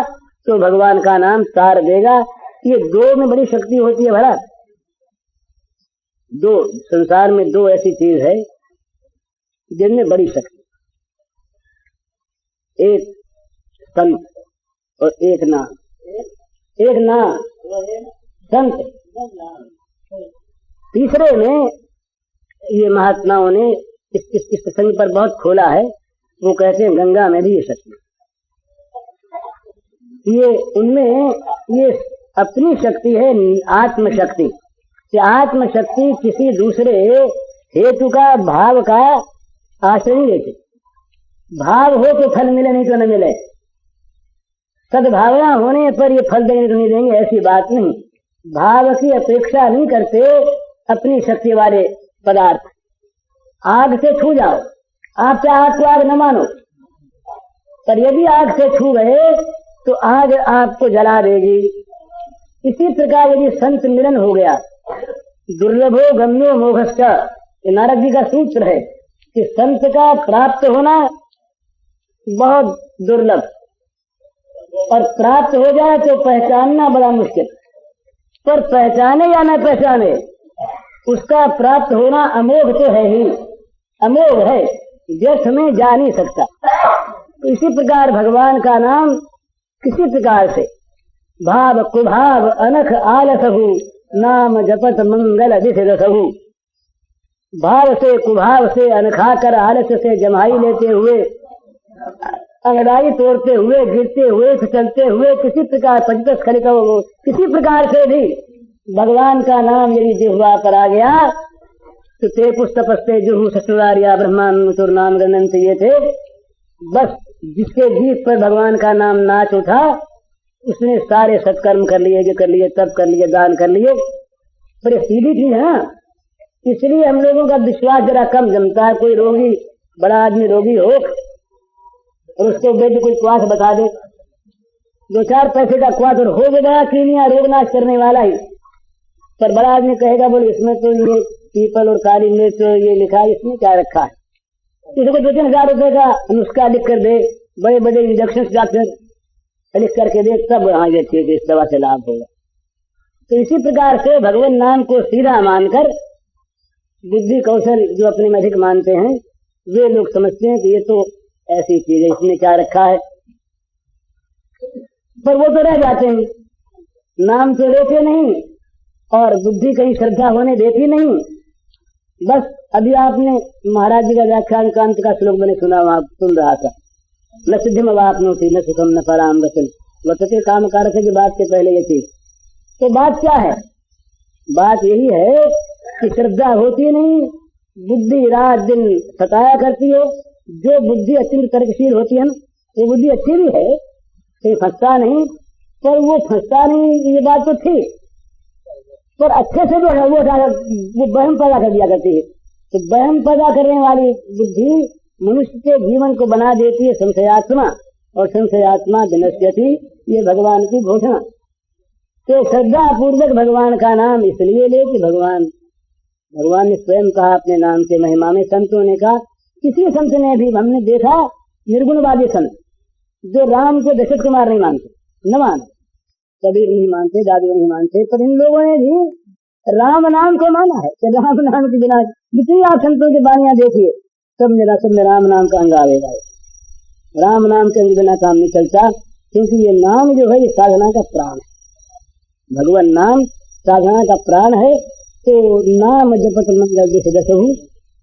तो भगवान का नाम तार देगा। ये दो में बड़ी शक्ति होती है भला। दो संसार में दो ऐसी चीज है जिनमें बड़ी शक्ति, एक संत और एक नाम। एक नाम संत, तीसरे में ये महात्माओं ने इस प्रसंग पर बहुत खोला है। वो कहते हैं गंगा में भी ये शक्ति, ये उनमें ये अपनी शक्ति है, आत्मशक्ति। आत्मशक्ति किसी दूसरे हेतु का, भाव का आश्रय नहीं लेते। भाव हो तो फल मिले, नहीं तो न मिले। सद्भावना होने पर ये फल देंगे तो नहीं देंगे, ऐसी बात नहीं। भाव की अपेक्षा नहीं करते अपनी शक्ति वाले पदार्थ। आग से छू जाओ, आप चाहे आग को आग न मानो, पर यदि आग से छू गए तो आग आपको जला देगी। इसी प्रकार यदि संत मिलन हो गया, दुर्लभो गम्यो मोघश्च, ये नारद जी का सूत्र है कि संत का प्राप्त होना बहुत दुर्लभ, और प्राप्त हो जाए तो पहचानना बड़ा मुश्किल। पर पहचाने या न पहचाने, उसका प्राप्त होना अमोघ तो है ही, अमोघ है, व्यर्थ में जा नहीं सकता। तो इसी प्रकार भगवान का नाम किसी प्रकार से भाव कुभाव अनख आलसहु, नाम जपत मंगल दिशरसहु। भाव से, कुभाव से, अनखा कर, आलस्य से, जमाई लेते हुए, अंगड़ाई तोड़ते हुए, गिरते हुए, फिसलते हुए, किसी प्रकार पंचदश खड़े हो, किसी प्रकार से भी भगवान का नाम यदि जिह्वा पर आ गया तो ते पुस्तपस्ते जुहु ससुरारिया ब्रह्मानुचुर नाम गणंत, ये थे। बस जिसके जीभ पर भगवान का नाम नाच उठा, उसने सारे सत्कर्म कर लिए, जो कर लिए, तब कर लिए, दान कर लिए। पर ये सीधी चीज है ना, इसलिए हम लोगों का विश्वास जरा कम जमता है। कोई रोगी, बड़ा आदमी रोगी हो और उसको वैद्य कोई क्वाथ बता दे, 2-4 पैसे का क्वाथ, और हो गया कीनिया रोग नाश करने वाला ही। पर बड़ा आदमी कहेगा बोले इसमें तो ये पीपल और काली मिर्च ये लिखा है, इसमें क्या रखा है। इसको 2-3 हजार रुपए का नुस्खा लिख कर दे, बड़े बड़े इंजेक्शन डॉक्टर लिख करके दे, तब हाँ ये ठीक है, इस दवा से लाभ होगा। तो इसी प्रकार से भगवान नाम को सीधा मानकर बुद्धि कौशल जो अपने में अधिक मानते हैं, वे लोग समझते हैं कि ये तो ऐसी चीज है, इसमें क्या रखा है। पर वो तो रह जाते हैं, नाम तो लेते नहीं और बुद्धि कहीं श्रद्धा होने देती नहीं। बस अभी आपने महाराज जी का व्याख्यान कांत का श्लोक मैंने सुना, वहां सुन रहा था, न सिद्धिम अवाप्नोति न सुखम न पराम गतिम वर्तते काम कारक की बात के पहले ये चीज। तो बात क्या है? बात यही है कि श्रद्धा होती नहीं, बुद्धि रात दिन सताया करती है। जो बुद्धि अत्यंत तर्कशील होती है ना, वो बुद्धि अच्छी भी है, कहीं फंसता नहीं, पर वो फंसता नहीं ये बात तो थी, पर अच्छे से जो है वो वहम पैदा कर दिया करती है। तो वहम पैदा करने वाली बुद्धि मनुष्य के जीवन को बना देती है संशयात्मा, और संशयात्मा विनश्यति, ये भगवान की घोषणा। तो श्रद्धा पूर्वक भगवान का नाम इसलिए ले कि भगवान ने स्वयं कहा अपने नाम के महिमा में। संतों ने कहा, किसी संत ने भी हमने देखा, निर्गुणवादी संत जो राम को दशरथ कुमार नहीं मानते, न मानते, कबीर नहीं मानते, दादू नहीं मानते, पर इन लोगों ने भी राम नाम को माना है। तो राम नाम के बिना जितनी आप संतों की बानियां देखिए, सब में राम नाम का अंग आवेगा। राम नाम के बिना काम नहीं चलता, क्योंकि ये नाम जो है ये साधना का प्राण है। भगवान नाम साधना का प्राण है। तो नाम जपत मंगल दिशरसहु,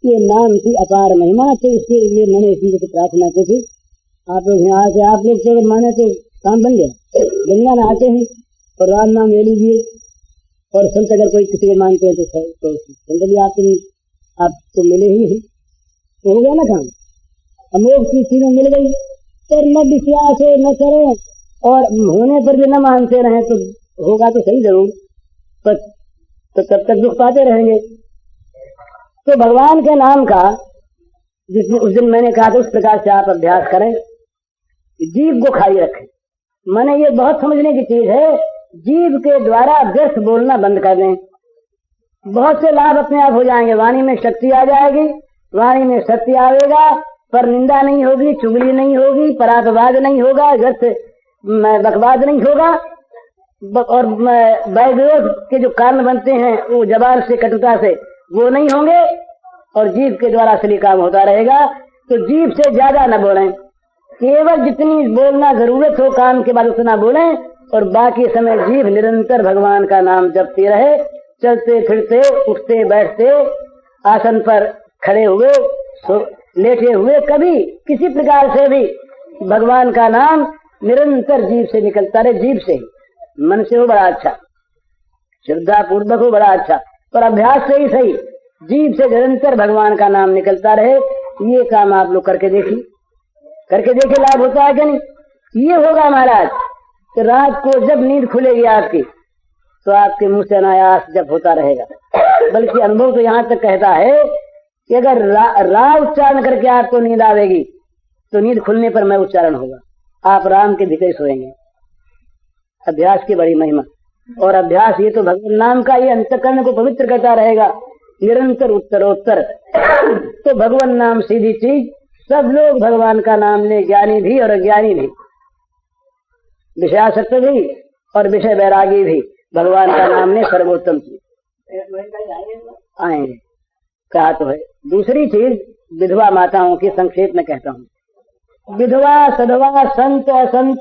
ये नाम की अपार महिमा। तो इसके लिए मैंने इसी से प्रार्थना की थी, आप लोग यहाँ आके, आप लोग तो माने तो काम बन गया। गंगा नहाते हैं और राम नाम ले लीजिए, और संत अगर कोई किसी को मानते हैं तो संत भी आपको मिले ही है, तो हो गया ना काम। अमोघ की चीजें मिल गई, पर न विश्वास हो न करें, और होने पर भी न मानते रहे तो होगा तो सही जरूर, पर तो तब तक दुख पाते रहेंगे। तो भगवान के नाम का जिसमें उस दिन मैंने कहा था, उस प्रकार से आप अभ्यास करें, जीभ को खाली रखें। माने ये बहुत समझने की चीज है, जीभ के द्वारा व्यर्थ बोलना बंद कर दें। बहुत से लाभ अपने आप हो जाएंगे। वाणी में शक्ति आ जाएगी, वाणी में सत्य आएगा, पर निंदा नहीं होगी, चुगली नहीं होगी, परातवाद नहीं होगा, व्यर्थ बकवाद नहीं होगा, और वैविरोध के जो कारण बनते हैं वो जबान से कटुता से वो नहीं होंगे, और जीभ के द्वारा असली काम होता रहेगा। तो जीभ से ज्यादा न बोलें, केवल जितनी बोलना जरूरत हो काम के बाद उतना बोलें, और बाकी समय जीभ निरंतर भगवान का नाम जपती रहे। चलते फिरते, उठते बैठते, आसन पर खड़े हुए, लेटे हुए, कभी किसी प्रकार से भी भगवान का नाम निरंतर जीभ से निकलता रहे। जीभ से, मन से हो बड़ा अच्छा, श्रद्धा पूर्वक हो बड़ा अच्छा, पर अभ्यास से ही सही, जीभ से निरंतर भगवान का नाम निकलता रहे। ये काम आप लोग करके देखिए, करके देखे लाभ होता है कि नहीं। ये होगा महाराज कि रात को जब नींद खुलेगी आपकी, तो आपके मुंह से अनायास जब होता रहेगा। बल्कि अनुभव तो यहाँ तक कहता है कि अगर रा उच्चारण करके आपको नींद आवेगी, तो नींद खुलने पर मैं उच्चारण होगा, आप राम के भीतर सोएंगे। अभ्यास की बड़ी महिमा, और अभ्यास ये तो भगवान नाम का, ये अंतःकरण को पवित्र करता रहेगा निरंतर उत्तरोत्तर। तो भगवान नाम सीधी चीज, सब लोग भगवान का नाम ले, ज्ञानी भी और अज्ञानी भी, विषयासक्त भी और विषय वैरागी भी, भगवान का नाम ने सर्वोत्तम चीज आएंगे। कहा तो है। दूसरी चीज विधवा माताओं की संक्षेप में कहता हूँ। विधवा सधवा संत असंत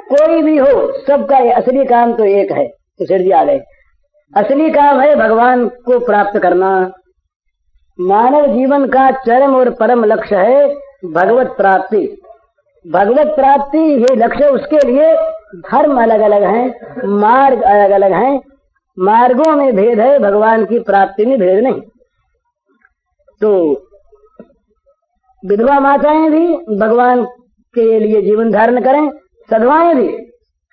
कोई भी हो, सबका असली काम तो एक है, तो सिरजिया गए। असली काम है भगवान को प्राप्त करना। मानव जीवन का चरम और परम लक्ष्य है भगवत प्राप्ति। भगवत प्राप्ति ये लक्ष्य, उसके लिए धर्म अलग अलग हैं, मार्ग अलग अलग हैं, मार्गों में भेद है, भगवान की प्राप्ति में भेद नहीं। तो विधवा माताएं भी भगवान के लिए जीवन धारण करें, सधवाएं भी।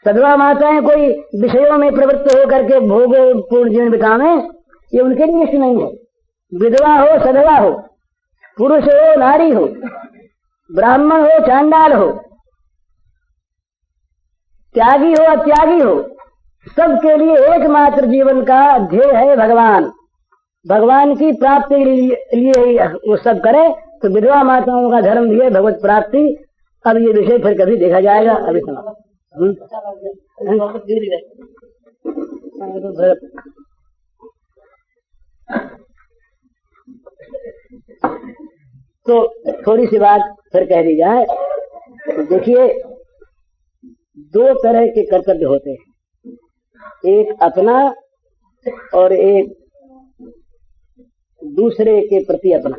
सधवा माताएं कोई विषयों में प्रवृत्त होकर के भोग पूर्ण जीवन बितावे, ये उनके लिए इष्ट नहीं है। विधवा हो, सधवा हो, पुरुष हो, नारी हो, ब्राह्मण हो, चांडाल हो, त्यागी हो, अत्यागी हो, सबके लिए एकमात्र जीवन का ध्येय है भगवान। भगवान की प्राप्ति के लिए वो सब करे। तो विधवा माताओं का धर्म भी है भगवत प्राप्ति। अब ये विषय फिर कभी देखा जाएगा। अभी सुना तो थोड़ी सी बात फिर कह दी जाए। तो देखिए, दो तरह के कर्तव्य होते हैं, एक अपना और एक दूसरे के प्रति अपना।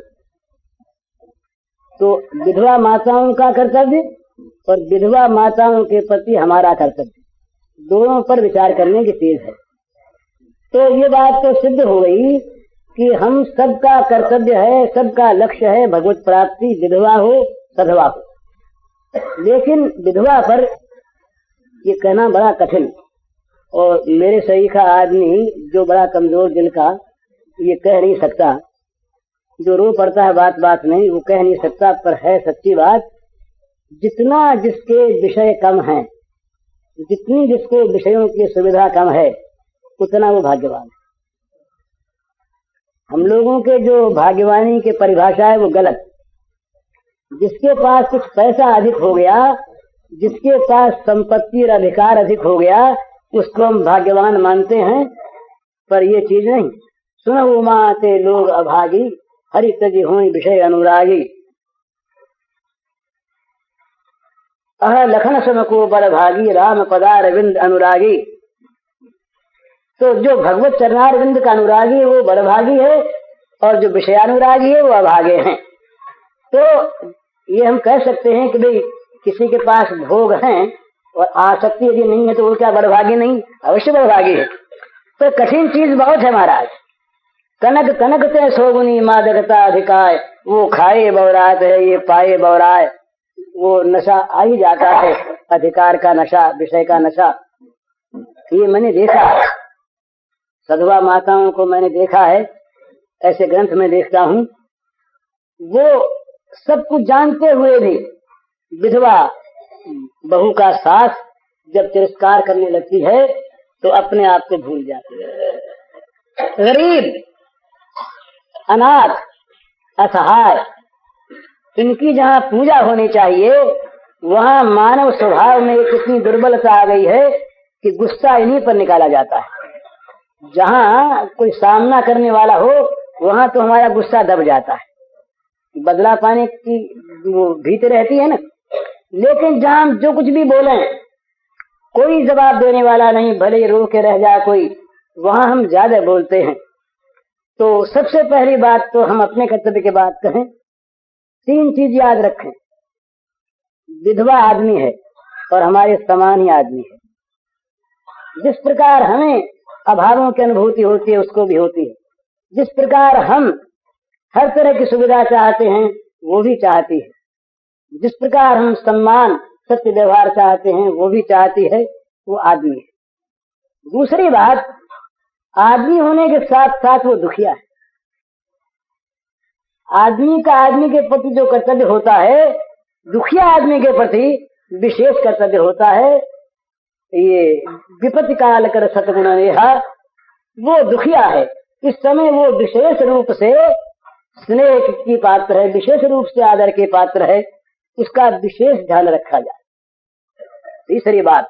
तो विधवा माताओं का कर्तव्य और विधवा माताओं के प्रति हमारा कर्तव्य, दोनों पर विचार करने की चीज है। तो ये बात तो सिद्ध हो गई कि हम सबका कर्तव्य है, सबका लक्ष्य है भगवत प्राप्ति, विधवा हो सधवा हो। लेकिन विधवा पर ये कहना बड़ा कठिन, और मेरे सही का आदमी जो बड़ा कमजोर दिल का, ये कह नहीं सकता। जो रो पड़ता है बात बात नहीं, वो कह नहीं सकता। पर है सच्ची बात, जितना जिसके विषय कम है, जितनी जिसको विषयों की सुविधा कम है, उतना वो भाग्यवान है। हम लोगों के जो भाग्यवानी के परिभाषा है वो गलत। जिसके पास कुछ पैसा अधिक हो गया, जिसके पास संपत्ति और अधिकार अधिक हो गया, उसको हम भाग्यवान मानते हैं। पर ये चीज नहीं। सुनो उमा ते लोग अभागी, हरि तजी होई विषय अनुरागी। अह लखन सम को बर भागी, राम पदार विंद अनुरागी। तो जो भगवत चरणार विंद का अनुरागी है वो बड़भागी है, और जो विषयानुरागी है वो अभागे हैं। तो ये हम कह सकते हैं कि भाई किसी के पास भोग हैं और आसक्ति यदि नहीं है तो वो क्या बड़भागी नहीं? अवश्य बड़भागी है। तो कठिन चीज बहुत है महाराज। कनक कनक ते सोगुनी मादकता अधिकाय, वो खाए बौरात है, ये पाए बौराय। वो नशा आ ही जाता है, अधिकार का नशा, विषय का नशा। ये मैंने देखा, सधवा माताओं को मैंने देखा है, ऐसे ग्रंथ में देखता हूँ। वो सब कुछ जानते हुए भी विधवा बहू का साथ जब तिरस्कार करने लगती है तो अपने आप को भूल जाती है। गरीब, अनाथ, असहाय, इनकी जहाँ पूजा होनी चाहिए वहाँ मानव स्वभाव में कितनी दुर्बलता आ गई है कि गुस्सा इन्हीं पर निकाला जाता है। जहाँ कोई सामना करने वाला हो वहाँ तो हमारा गुस्सा दब जाता है, बदला पाने की वो भीत रहती है ना। लेकिन जहाँ हम जो कुछ भी बोले, कोई जवाब देने वाला नहीं, भले रो के रह जाए कोई, वहाँ हम ज्यादा बोलते हैं। तो सबसे पहली बात तो हम अपने कर्तव्य की बात कहें, 3 चीज याद रखें। विधवा आदमी है और हमारे समान ही आदमी है। जिस प्रकार हमें अभावों की अनुभूति होती है उसको भी होती है। जिस प्रकार हम हर तरह की सुविधा चाहते हैं वो भी चाहती है। जिस प्रकार हम सम्मान, सत्य व्यवहार चाहते हैं वो भी चाहती है, वो आदमी है। दूसरी बात, आदमी होने के साथ साथ वो दुखिया है। आदमी का आदमी के प्रति जो कर्तव्य होता है, दुखिया आदमी के प्रति विशेष कर्तव्य होता है। ये विपत्ति काल कर सतगुण नेहा, वो दुखिया है। इस समय वो विशेष रूप से स्नेह की पात्र है, विशेष रूप से आदर के पात्र है, उसका विशेष ध्यान रखा जाए। तीसरी बात,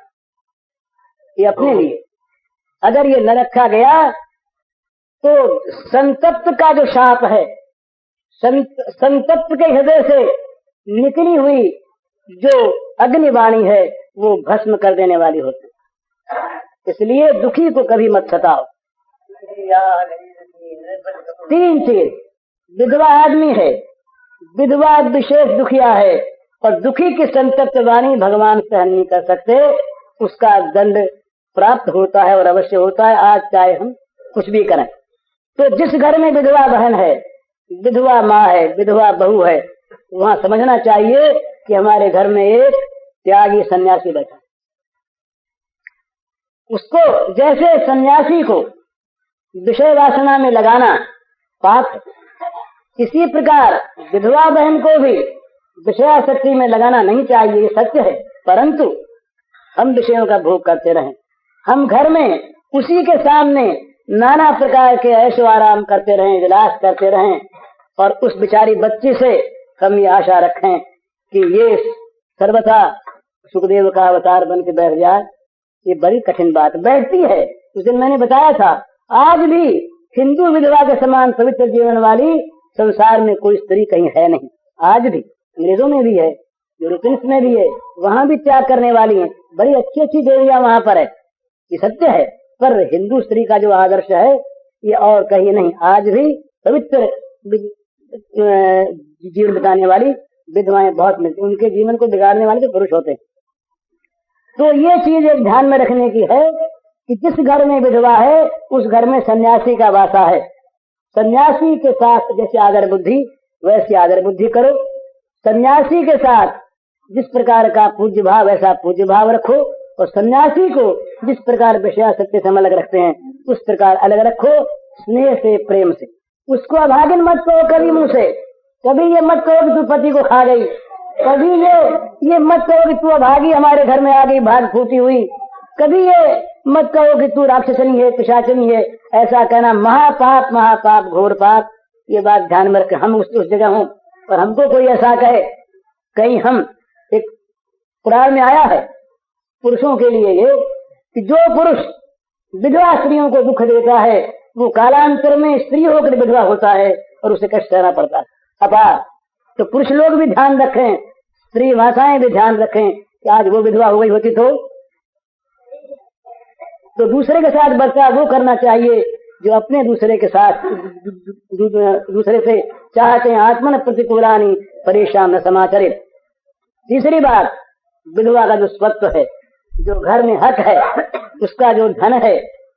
ये अपने लिए अगर ये न रखा गया तो संतप्त का जो शाप है, संतप्त के हृदय से निकली हुई जो अग्निवाणी है वो भस्म कर देने वाली होती है। इसलिए दुखी को कभी मत सताओ। 3 चीज, विधवा आदमी है, विधवा विशेष दुखिया है, और दुखी की संतप्त वाणी भगवान सहन नहीं कर सकते, उसका दंड प्राप्त होता है और अवश्य होता है, आज चाहे हम कुछ भी करें। तो जिस घर में विधवा बहन है, विधवा माँ है, विधवा बहू है, वहाँ समझना चाहिए कि हमारे घर में एक त्यागी सन्यासी बैठा। उसको जैसे सन्यासी को विषय वासना में लगाना पाप, इसी प्रकार विधवा बहन को भी विषयासक्ति में लगाना नहीं चाहिए, ये सत्य है। परंतु हम विषयों का भोग करते रहें, हम घर में उसी के सामने नाना प्रकार के ऐशो आराम करते रहें, विलास करते रहें, और उस बेचारी बच्ची से हम ये आशा रखें कि ये सर्वथा सुखदेव का अवतार बन के बैठ जाए। ये बड़ी कठिन बात बैठती है। उस दिन मैंने बताया था, आज भी हिंदू विधवा के समान पवित्र जीवन वाली संसार में कोई स्त्री कहीं है नहीं। आज भी अंग्रेजों में भी है, यूरोपियंस में भी है, वहाँ भी त्याग करने वाली हैं, बड़ी अच्छी अच्छी देवियां वहाँ पर है, ये सत्य है। पर हिंदू स्त्री का जो आदर्श है ये और कहीं नहीं। आज भी पवित्र जीवन बिताने वाली विधवाएं बहुत मिलती, उनके जीवन को बिगाड़ने वाले तो पुरुष होते हैं। तो ये चीज एक ध्यान में रखने की है कि जिस घर में विधवा है उस घर में सन्यासी का वासा है। सन्यासी के साथ जैसे आदर बुद्धि वैसी आदर बुद्धि करो। सन्यासी के साथ जिस प्रकार का पूज्य भाव वैसा पूज्य भाव रखो, और सन्यासी को जिस प्रकार विषयासक्ति से हम अलग रखते हैं उस प्रकार अलग रखो, स्नेह से, प्रेम से। उसको अभागिन मत कहो कभी मुंह से, कभी ये मत कहो कि तू पति को खा गई, कभी ये मत कहो कि तू अभागी हमारे घर में आ गई भाग फूटी हुई, कभी ये मत कहो कि तू राक्षसनी है, पिशाचनी है। ऐसा कहना महापाप, महापाप, घोर पाप। ये बात ध्यान में रखें। हम उस जगह हों और हमको कोई ऐसा कहे, कहीं हम, एक पुराण में आया है पुरुषों के लिए ये कि जो पुरुष विधवा स्त्रियों को दुख देता है वो कालांतर में स्त्री होकर विधवा होता है और उसे कष्ट सहना पड़ता है अपार। तो पुरुष लोग भी ध्यान रखें, स्त्री माताएं भी ध्यान रखें कि आज वो विधवा हो गई होती तो दूसरे के साथ बर्ताव वो करना चाहिए जो अपने दूसरे के साथ दूसरे से चाहते हैं। आत्मन प्रतिकूलानी परेशान न समाचरित। तीसरी बात, विधवा का जो स्वत्व है, जो घर में हक है, उसका जो धन है,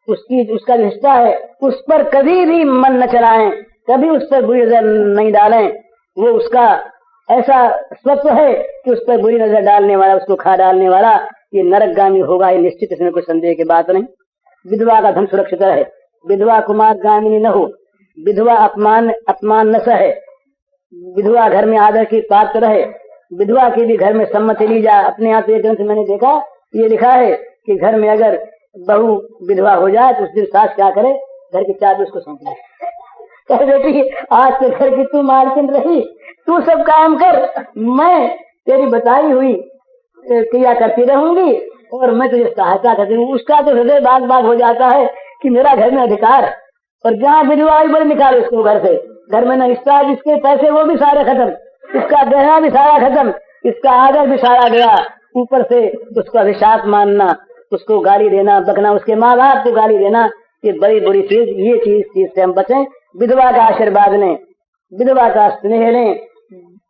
उसका जो हिस्सा है, उस पर कभी भी मन न चलाएं, कभी उस पर बुरी नजर नहीं डालें। वो उसका ऐसा स्वत्व है कि उस पर बुरी नजर डालने वाला, उसको खा डालने वाला ये नरकगामी होगा, ये निश्चित, इसमें कोई संदेह की बात नहीं। विधवा का धन सुरक्षित रहे, विधवा कुमारगामिनी न हो, विधवा अपमान न सहे, विधवा घर में आदर की पात्र रहे, विधवा की भी घर में सम्मति ली जाए। अपने यहाँ तो एक ग्रंथ मैंने देखा, ये लिखा है कि घर में अगर बहू विधवा हो जाए तो उस दिन सास क्या करे,
घर की चाबी उसको सौंप दी। कह बेटी आज से घर की तू मालकिन रही, तू सब काम कर, मैं तेरी बताई हुई क्रिया करती रहूंगी और मैं तुझे सहायता करती हूँ। उसका तो हृदय बाग बाग हो जाता है कि मेरा घर में अधिकार, और जहाँ विधवा आई बड़ी निकाल उसको घर से। घर में न हिस्सा, इसके पैसे वो भी सारे खत्म, इसका गहना भी सारा खत्म, इसका आदर भी सारा गया, ऊपर से उसको अभिशाप मानना, उसको गाली देना, बकना, उसके माँ बाप को गाली देना, ये बड़ी बुरी चीज। ये चीज से हम बचें। विधवा का आशीर्वाद लें, विधवा का स्नेह लें,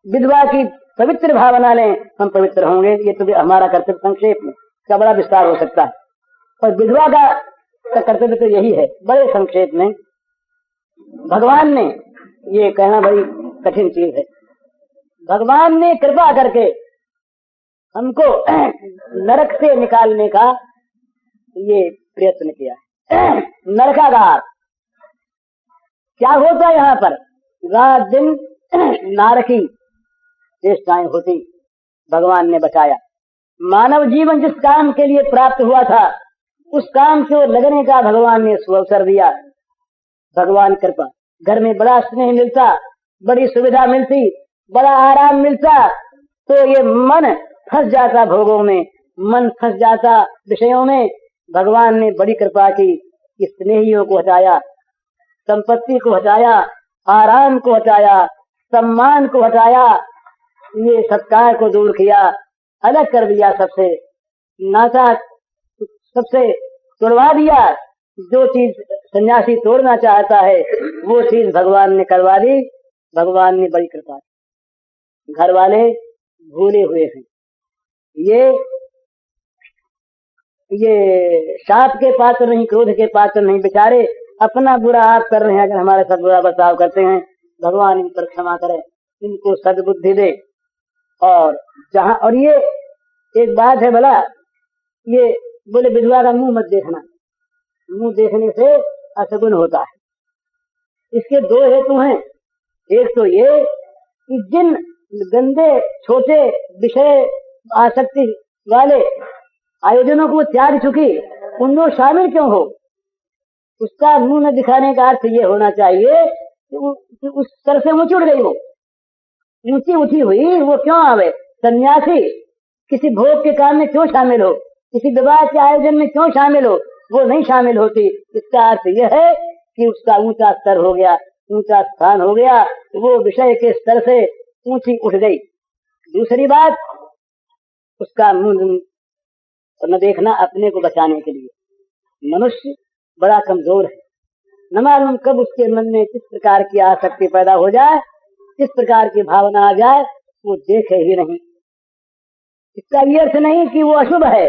विधवा की पवित्र भावना लें, हम पवित्र होंगे। ये तो हमारा कर्तव्य संक्षेप में, इसका बड़ा विस्तार हो सकता है। और विधवा का कर्तव्य तो यही है बड़े संक्षेप में। भगवान ने ये कहना बड़ी कठिन चीज है। भगवान ने कृपा करके हमको नरक से निकालने का ये प्रयत्न किया है। नरकागार क्या होता है यहाँ पर, रात दिन नारकी चेष्टाएं होती, भगवान ने बचाया। मानव जीवन जिस काम के लिए प्राप्त हुआ था उस काम को लगने का भगवान ने अवसर दिया। भगवान कृपा, घर में बड़ा स्नेह मिलता, बड़ी सुविधा मिलती, बड़ा आराम मिलता, तो ये मन फंस जाता भोगों में, मन फंस जाता विषयों में। भगवान ने बड़ी कृपा की, स्नेहियों को हटाया, संपत्ति को हटाया, आराम को हटाया, सम्मान को हटाया, ये सत्कार को दूर किया, अलग कर दिया, सबसे नाता सबसे तोड़वा दिया। जो चीज सन्यासी तोड़ना चाहता है वो चीज भगवान ने करवा दी। भगवान ने बड़ी कृपा की। घर वाले भूले हुए हैं, ये शाप के पात्र नहीं, क्रोध के पात्र नहीं, बेचारे अपना बुरा आप कर रहे हैं। अगर हमारे साथ बुरा बर्ताव करते हैं, भगवान इन पर क्षमा करे, इनको सद्बुद्धि दे। और जहाँ, और ये एक बात है भला, ये बोले विधवा का मुंह मत देखना, मुंह देखने से अशगुन होता है। इसके दो हेतु हैं। एक तो ये कि जिन गंदे छोटे विषय आसक्ति वाले आयोजनों को त्याग चुकी, उनमें शामिल क्यों हो। उसका मुंह न दिखाने का अर्थ ये होना चाहिए कि उस सर से ऊंची उठ गई, वो ऊंची उठी हुई वो क्यों आवे। सन्यासी किसी भोग के काम में क्यों शामिल हो, किसी विवाह के आयोजन में क्यों शामिल हो, वो नहीं शामिल होती। इसका अर्थ यह है कि उसका ऊंचा स्तर हो गया, ऊंचा स्थान हो गया, वो विषय के स्तर से ऊंची उठ गई। दूसरी बात, उसका मुंह न देखना अपने को बचाने के लिए। मनुष्य बड़ा कमजोर है, न मालूम कब उसके मन में किस प्रकार की आसक्ति पैदा हो जाए, किस प्रकार की भावना आ जाए, वो देखे ही नहीं। इसका ये अर्थ नहीं कि वो अशुभ है।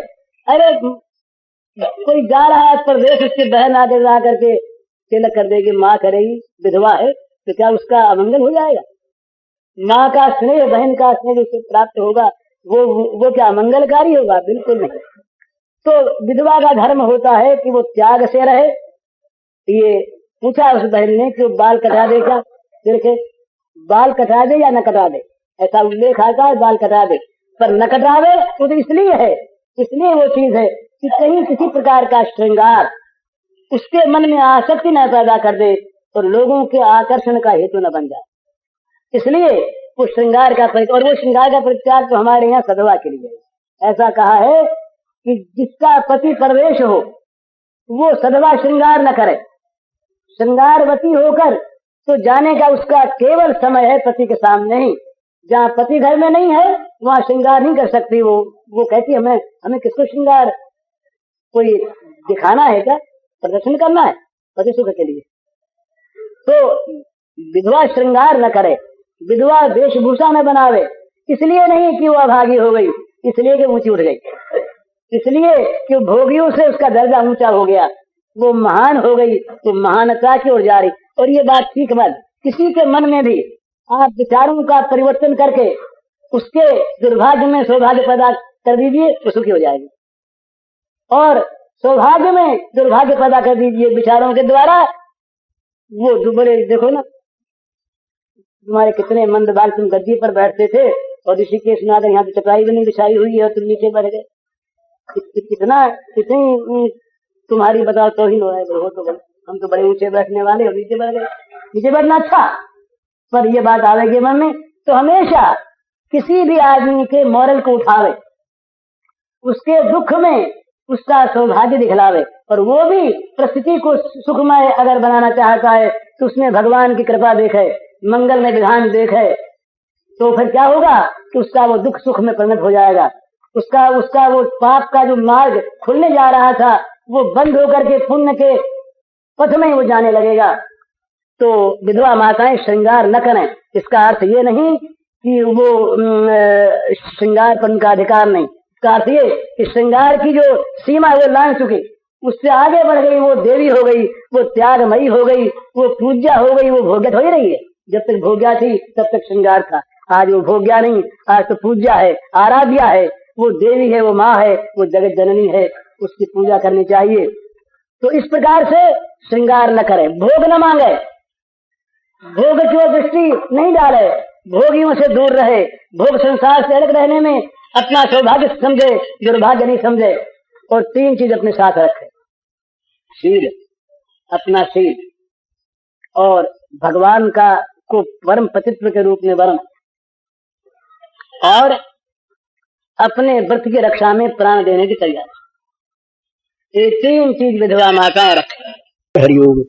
अरे कोई जा रहा है परदेश, उसकी बहन आगे जा करके तिलक कर देगी, माँ करेगी, विधवा है, तो क्या उसका अमंगल हो जाएगा। माँ का स्नेह, बहन का स्नेह जिससे प्राप्त होगा वो क्या अमंगलकारी होगा, बिल्कुल नहीं। तो विधवा का धर्म होता है कि वो त्याग से रहे। ये पूछा उस बहन ने कि बाल कटा दे, क्या सिर के बाल कटा दे या न कटा दे, ऐसा उल्लेख आता है बाल कटा दे, पर न कटावे तो इसलिए है, इसलिए वो चीज है कि कहीं किसी प्रकार का श्रृंगार उसके मन में आसक्ति न पैदा कर दे और लोगों के आकर्षण का हेतु न बन जाए। इसलिए वो श्रृंगार का और वो श्रृंगार का परित्याग तो हमारे यहाँ सधवा के लिए ऐसा कहा है कि जिसका पति परवेश हो वो सधवा श्रृंगार न करे। श्रृंगारवती होकर तो जाने का उसका केवल समय है पति के सामने ही। जहाँ पति घर में नहीं है वहाँ श्रृंगार नहीं कर सकती वो कहती हमें किसको श्रृंगार, कोई दिखाना है क्या, प्रदर्शन करना है पति सुख के लिए। तो विधवा श्रृंगार न करे, विधवा वेशभूषा न बनावे, इसलिए नहीं कि वो अभागी हो गई, इसलिए कि ऊंची उठ गई, इसलिए कि भोगियों से उसका दर्जा ऊंचा हो गया, वो महान हो गई, तो महानता की ओर जा रही। और ये बात ठीक बात, किसी के मन में भी आप विचारों का परिवर्तन करके उसके दुर्भाग्य में सौभाग्य पैदा कर दीजिए तो सुखी हो जाएगी, और सौभाग्य में दुर्भाग्य पैदा कर दीजिए विचारों के द्वारा। वो बड़े देखो ना, तुम्हारे कितने मंद बाल, तुम गद्दी पर बैठते थे और ऋषिकेश नागर यहाँ पे चटाई भी नहीं बिछाई हुई है और तुम नीचे बैठ गए। कितनी तुम्हारी बताओ तो ही हो रहा है, हो तो हम तो बड़े ऊंचे बैठने वाले और नीचे बैठ गए। नीचे बैठना अच्छा, पर ये बात आवेगी मन में तो हमेशा किसी भी आदमी के मॉरल को उठावे, उसके दुख में उसका सौभाग्य दिखलावे, और वो भी परिस्थिति को सुखमय अगर बनाना चाहता है तो उसमें भगवान की कृपा देखे, मंगल में विधान देखे, तो फिर क्या होगा कि उसका वो दुख सुख में परिणत हो जाएगा। उसका वो पाप का जो मार्ग खुलने जा रहा था वो बंद होकर के पुण्य के पथ में वो जाने लगेगा। तो विधवा माताएं श्रृंगार न करें, इसका अर्थ ये नहीं कि वो श्रृंगार पर उनका अधिकार नहीं। इसका अर्थ ये कि श्रृंगार की जो सीमा वो लांघ चुकी, उससे आगे बढ़ गई, वो देवी हो गई, वो त्यागमयी हो गई, वो पूज्या हो गई, वो भोग्या हो ही रही है। जब तक भोग्या थी तब तक श्रृंगार था, आज वो भोग्या नहीं, आज तो पूज्या है, आराध्या है, वो देवी है, वो माँ है, वो जगत जननी है, उसकी पूजा करनी चाहिए। तो इस प्रकार से श्रृंगार न करे, भोग न मांगे, भोग की दृष्टि नहीं डाले, भोगियों से दूर रहे, भोग संसार से अलग रहने में अपना सौभाग्य समझे, दुर्भाग्य नहीं समझे। और 3 चीज अपने साथ रखे, शील, अपना शील, और भगवान का को परम पतित्व के रूप में वर्ण, और अपने व्रत की रक्षा में प्राण देने की तैयारी। ये 3 चीज विधवा माताएं रखें। हरिओम।